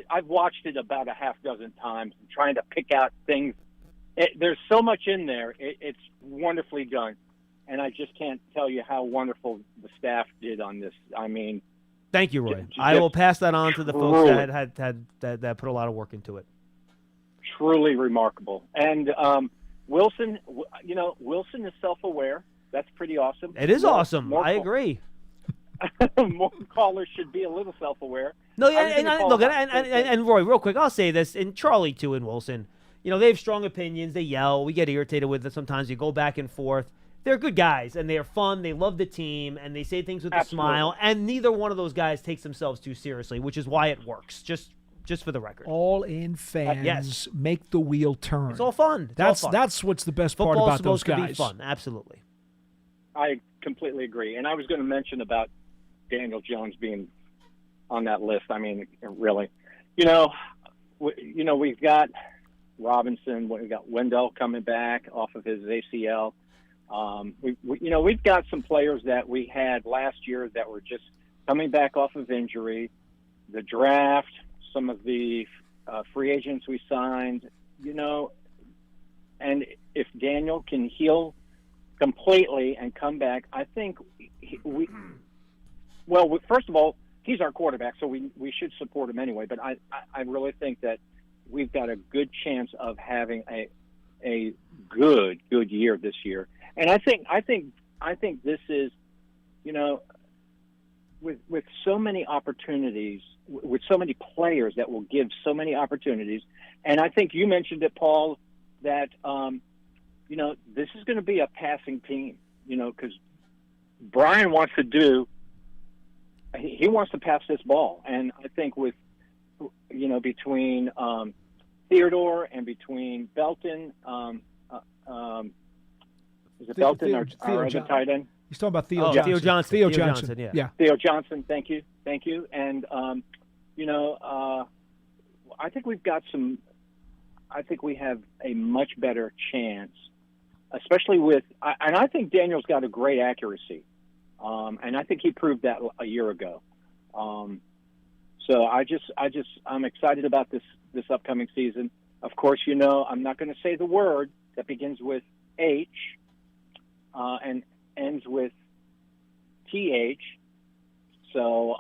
it about a half dozen times, trying to pick out things. There's so much in there. It's wonderfully done. And I just can't tell you how wonderful the staff did on this. I mean, thank you, Roy. I will pass that on to the folks that put a lot of work into it. Truly remarkable. And Wilson, Wilson is self-aware. That's pretty awesome. It is awesome. I agree. More callers should be a little self-aware. No, yeah, and Roy, real quick, I'll say this, and Charlie too, and Wilson. They have strong opinions. They yell. We get irritated with it sometimes. You go back and forth. They're good guys, and they're fun. They love the team, and they say things with a smile. And neither one of those guys takes themselves too seriously, which is why it works. Just for the record. All in fans make the wheel turn. It's all fun. That's what's the best part about those guys. Football's supposed to be fun. Absolutely. I completely agree. And I was going to mention about Daniel Jones being on that list. I mean, really. We've got Robinson. We've got Wendell coming back off of his ACL. We've got some players that we had last year that were just coming back off of injury, the draft, some of the free agents we signed, and if Daniel can heal completely and come back, I think first of all, he's our quarterback, so we should support him anyway, but I really think that we've got a good chance of having a good year this year. And I think this is, with so many opportunities, with so many players that will give so many opportunities. And I think you mentioned it, Paul, that, this is going to be a passing team, because Brian wants to he wants to pass this ball. And I think with, between Theodore and between Belton, is it Belton or our other tight end? He's talking about Theo Johnson. Theo Johnson. Theo Johnson, yeah. Theo Johnson, thank you. And, I think we've got I think we have a much better chance, especially and I think Daniel's got a great accuracy. And I think he proved that a year ago. So I'm excited about this upcoming season. Of course, I'm not going to say the word that begins with H and ends with TH. So,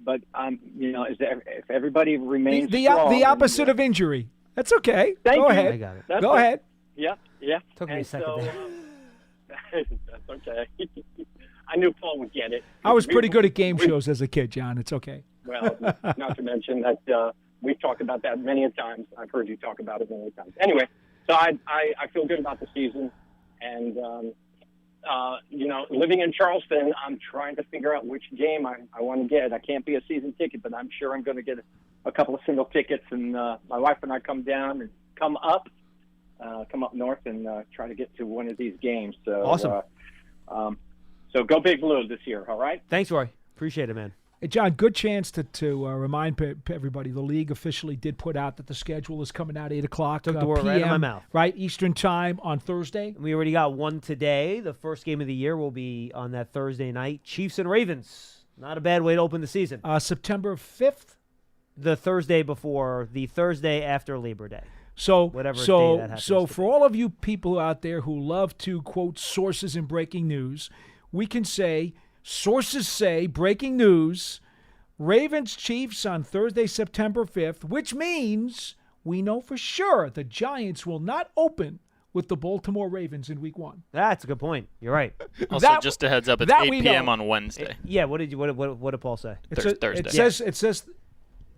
but if everybody remains the strong, opposite of injury. That's okay. Thank Go you. ahead. I got it. That's Go ahead. Yeah. Took me a second. That's okay. I knew Paul would get it. I was pretty good at game shows as a kid, John. It's okay. Well, not to mention that we've talked about that many a times. I've heard you talk about it many times. Anyway, so I feel good about the season, and living in Charleston, I'm trying to figure out which game I want to get. I can't be a season ticket, but I'm sure I'm going to get a couple of single tickets, and my wife and I come up north and try to get to one of these games. So awesome. So go Big Blue this year, all right? Thanks, Roy. Appreciate it, man. Hey, John, good chance to remind everybody. The league officially did put out that the schedule is coming out 8 o'clock Took the word right out of my mouth. Right, Eastern time on Thursday. We already got one today. The first game of the year will be on that Thursday night. Chiefs and Ravens. Not a bad way to open the season. September 5th? The Thursday after Labor Day. So, whatever day that happens to for all of you people out there who love to quote sources in breaking news, we can say, sources say, breaking news, Ravens Chiefs on Thursday, September 5th, which means we know for sure the Giants will not open with the Baltimore Ravens in Week 1. That's a good point. You're right. Also, just a heads up, it's 8 p.m. on Wednesday. Yeah. What did Paul say? Thursday. It says.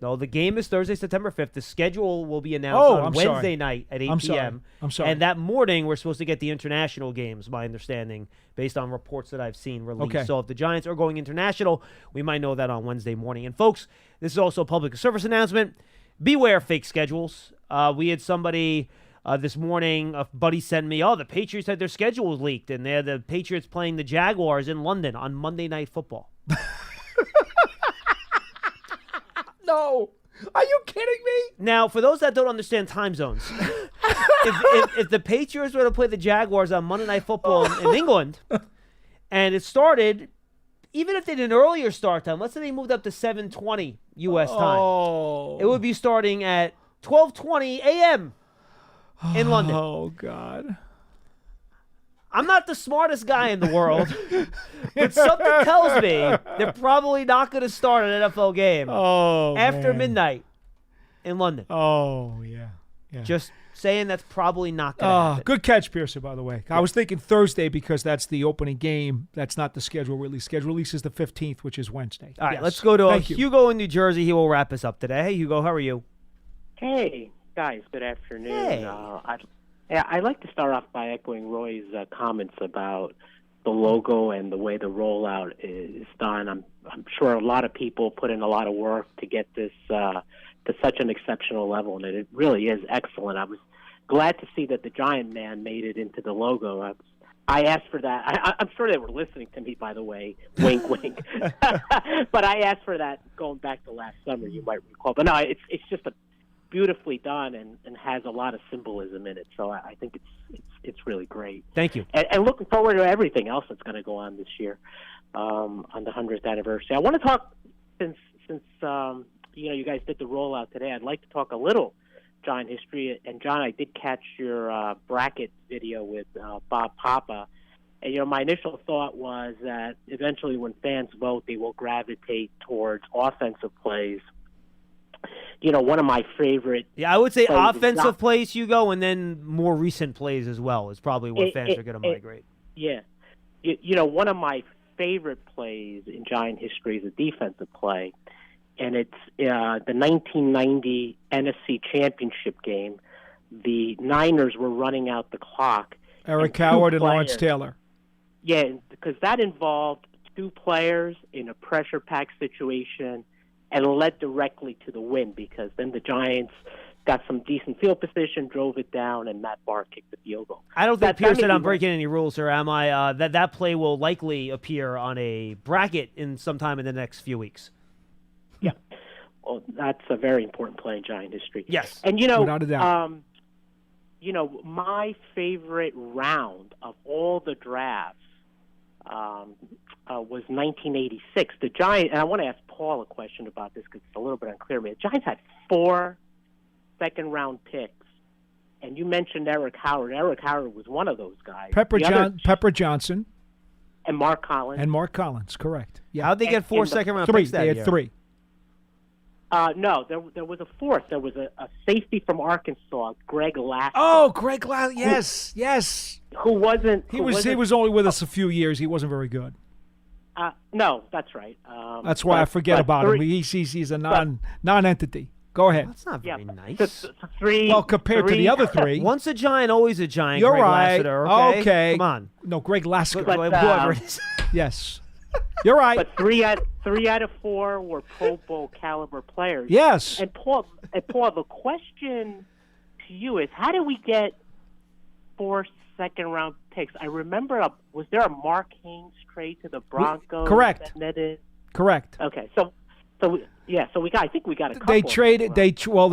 No, the game is Thursday, September 5th. The schedule will be announced on Wednesday night at 8 p.m. I'm sorry. And that morning, we're supposed to get the international games, my understanding, based on reports that I've seen released. Okay. So if the Giants are going international, we might know that on Wednesday morning. And, folks, this is also a public service announcement. Beware fake schedules. We had somebody this morning, a buddy sent me, the Patriots had their schedules leaked, and they're the Patriots playing the Jaguars in London on Monday Night Football. No. Are you kidding me? Now, for those that don't understand time zones, if the Patriots were to play the Jaguars on Monday Night Football in England, and it started, even if they did an earlier start time, let's say they moved up to 7:20 U.S. time, it would be starting at 12:20 a.m. in London. Oh, God. I'm not the smartest guy in the world, but something tells me they're probably not going to start an NFL game after midnight in London. Oh, yeah. Just saying that's probably not going to happen. Good catch, Pearson, by the way. I was thinking Thursday because that's the opening game. That's not the schedule release. Schedule release is the 15th, which is Wednesday. All right, let's go to Hugo in New Jersey. He will wrap us up today. Hey, Hugo, how are you? Hey, guys. Good afternoon. Hey. I'd like to start off by echoing Roy's comments about the logo and the way the rollout is done. I'm sure a lot of people put in a lot of work to get this to such an exceptional level, and it really is excellent. I was glad to see that the Giant Man made it into the logo. I asked for that. I'm sure they were listening to me, by the way. Wink, wink. But I asked for that going back to last summer, you might recall. But no, it's just beautifully done and has a lot of symbolism in it. So I think it's really great. Thank you. And looking forward to everything else that's going to go on this year on the 100th anniversary. I want to talk since you guys did the rollout today. I'd like to talk a little Giant history. And John, I did catch your bracket video with Bob Papa. And my initial thought was that eventually, when fans vote, they will gravitate towards offensive plays. One of my favorite. Yeah, I would say offensive plays, Hugo, and then more recent plays as well is probably where fans are going to migrate. Yeah. One of my favorite plays in Giant history is a defensive play, and it's the 1990 NFC Championship game. The Niners were running out the clock. Eric Howard and Lawrence Taylor. Yeah, because that involved two players in a pressure-packed situation and led directly to the win, because then the Giants got some decent field position, drove it down, and Matt Barr kicked the field goal. I don't think Pearson, I'm breaking any rules, or am I? That play will likely appear on a bracket in sometime in the next few weeks. Yeah. Well, that's a very important play in Giant history. Yes. And, without a doubt. My favorite round of all the drafts was 1986. The Giants, and I want to ask Paul a question about this because it's a little bit unclear to me. The Giants had 4 second-round picks, and you mentioned Eric Howard. Eric Howard was one of those guys. Pepper Johnson. And Mark Collins. Correct. Yeah. How'd they get 4 second-round three. picks that They had year? 3. No, there was a fourth. There was a safety from Arkansas, Greg Lassiter. Oh, Greg Lassiter. Yes. Who wasn't? He was only with us a few years. He wasn't very good. No, that's right. That's why I forget about him. He's a non-entity. Go ahead. That's not very nice. Well, compared to the other 3. Once a Giant, always a Giant. You're Greg right. Lassiter, okay? Come on. No, Greg Lassiter. Whoever it is. Yes. You're right. But three out of 4 were Pro Bowl caliber players. Yes. And Paul, the question to you is, how did we get 4 second-round picks? I remember, was there a Mark Haynes trade to the Broncos? Correct. That netted? Correct. Okay, so we got. I think we got a couple. They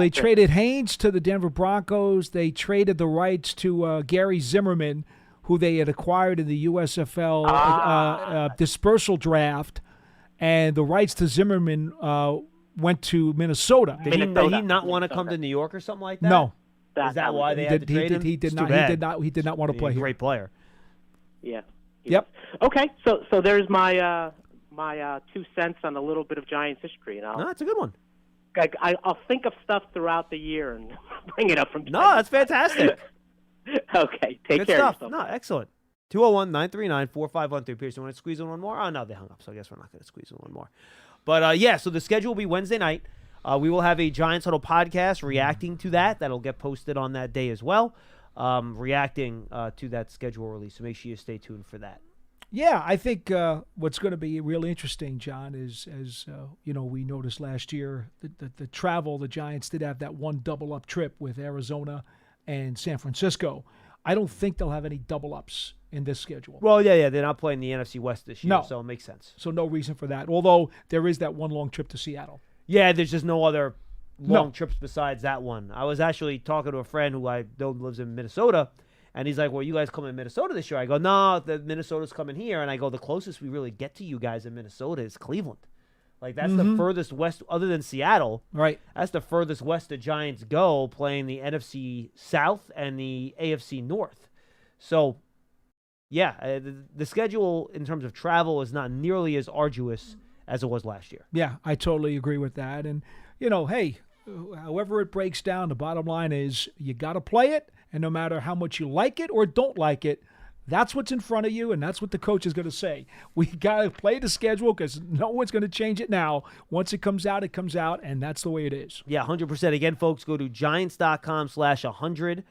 traded Haynes to the Denver Broncos. They traded the rights to Gary Zimmerman, who they had acquired in the USFL dispersal draft, and the rights to Zimmerman went to Minnesota. Did he not want to come to New York or something like that? No. Is that why they had to trade him? He did not want to play here. Great player. Yeah. Yep. Okay, so there's my 2 cents on a little bit of Giants history. No, that's a good one. I'll think of stuff throughout the year and bring it up from time. No, that's fantastic. Okay, take Good care stuff. of yourself. No, excellent. 201-939-4513. Pearson, want to squeeze in one more? Oh, no, they hung up, so I guess we're not going to squeeze in one more. But, so the schedule will be Wednesday night. We will have a Giants Huddle podcast reacting to that. That'll get posted on that day as well, reacting to that schedule release. So make sure you stay tuned for that. Yeah, I think what's going to be really interesting, John, is as we noticed last year, the travel. The Giants did have that one double-up trip with Arizona and San Francisco. I don't think they'll have any double-ups in this schedule. Well, yeah, they're not playing the NFC West this year, No. so it makes sense. So no reason for that, although there is that one long trip to Seattle. Yeah, there's just no other long trips besides that one. I was actually talking to a friend who I know lives in Minnesota, and he's like, well, you guys come in Minnesota this year? I go, no, the Minnesota's coming here. And I go, the closest we really get to you guys in Minnesota is Cleveland. Like, that's the furthest west, other than Seattle. Right. That's the furthest west the Giants go, playing the NFC South and the AFC North. So, yeah, the schedule in terms of travel is not nearly as arduous as it was last year. Yeah, I totally agree with that. And, hey, however it breaks down, the bottom line is you got to play it, and no matter how much you like it or don't like it, that's what's in front of you, and that's what the coach is going to say. We got to play the schedule because no one's going to change it now. Once it comes out, and that's the way it is. Yeah, 100%. Again, folks, go to Giants.com/100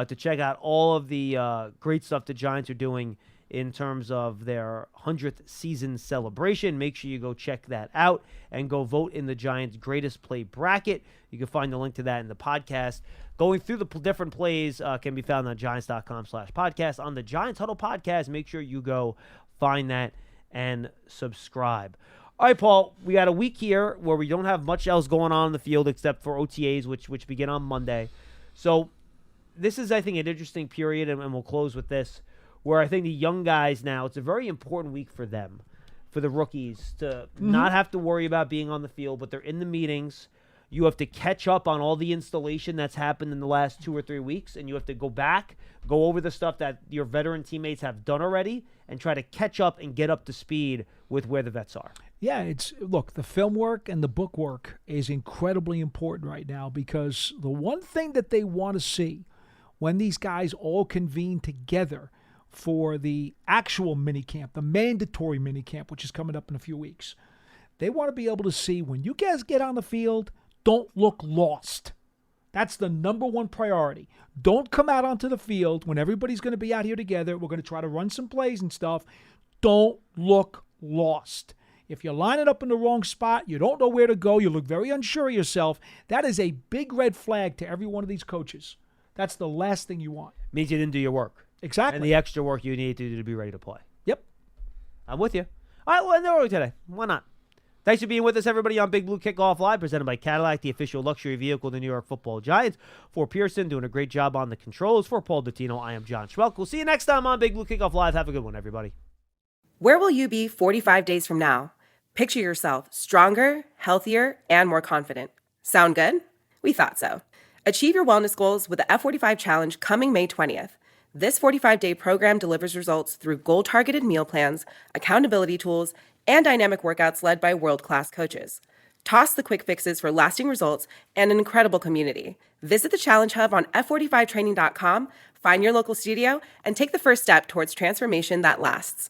to check out all of the great stuff the Giants are doing in terms of their 100th season celebration. Make sure you go check that out and go vote in the Giants' greatest play bracket. You can find the link to that in the podcast. Going through the different plays can be found on Giants.com/podcast. On the Giants Huddle podcast, make sure you go find that and subscribe. All right, Paul, we got a week here where we don't have much else going on in the field except for OTAs, which begin on Monday. So this is, I think, an interesting period, and we'll close with this, where I think the young guys now, it's a very important week for them, for the rookies, to not have to worry about being on the field, but they're in the meetings. You have to catch up on all the installation that's happened in the last 2 or 3 weeks, and you have to go back, go over the stuff that your veteran teammates have done already, and try to catch up and get up to speed with where the vets are. Yeah, look, the film work and the book work is incredibly important right now, because the one thing that they want to see when these guys all convene together for the actual minicamp, the mandatory minicamp, which is coming up in a few weeks, they want to be able to see when you guys get on the field, don't look lost. That's the number one priority. Don't come out onto the field when everybody's going to be out here together. We're going to try to run some plays and stuff. Don't look lost. If you're lining up in the wrong spot, you don't know where to go, you look very unsure of yourself, that is a big red flag to every one of these coaches. That's the last thing you want. Means you didn't do your work. Exactly. And the extra work you need to do to be ready to play. Yep. I'm with you. All right, well, no worry today. Why not? Thanks for being with us, everybody, on Big Blue Kickoff Live, presented by Cadillac, the official luxury vehicle of the New York Football Giants. For Pearson, doing a great job on the controls. For Paul Dottino, I am John Schmeelk. We'll see you next time on Big Blue Kickoff Live. Have a good one, everybody. Where will you be 45 days from now? Picture yourself stronger, healthier, and more confident. Sound good? We thought so. Achieve your wellness goals with the F45 Challenge coming May 20th. This 45-day program delivers results through goal-targeted meal plans, accountability tools, and dynamic workouts led by world-class coaches. Toss the quick fixes for lasting results and an incredible community. Visit the Challenge Hub on F45training.com, find your local studio, and take the first step towards transformation that lasts.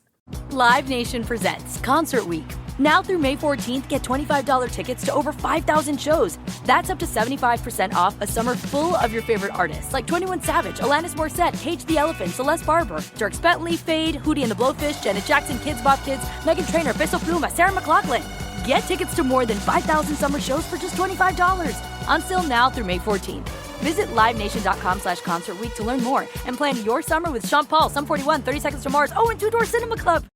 Live Nation presents Concert Week. Now through May 14th, get $25 tickets to over 5,000 shows. That's up to 75% off a summer full of your favorite artists like 21 Savage, Alanis Morissette, Cage the Elephant, Celeste Barber, Dierks Bentley, Fade, Hootie and the Blowfish, Janet Jackson, Kids Bop Kids, Meghan Trainor, Bissell Pluma, Sarah McLachlan. Get tickets to more than 5,000 summer shows for just $25. Until now through May 14th. Visit livenation.com/concertweek to learn more and plan your summer with Sean Paul, Sum 41, 30 Seconds to Mars, and Two Door Cinema Club.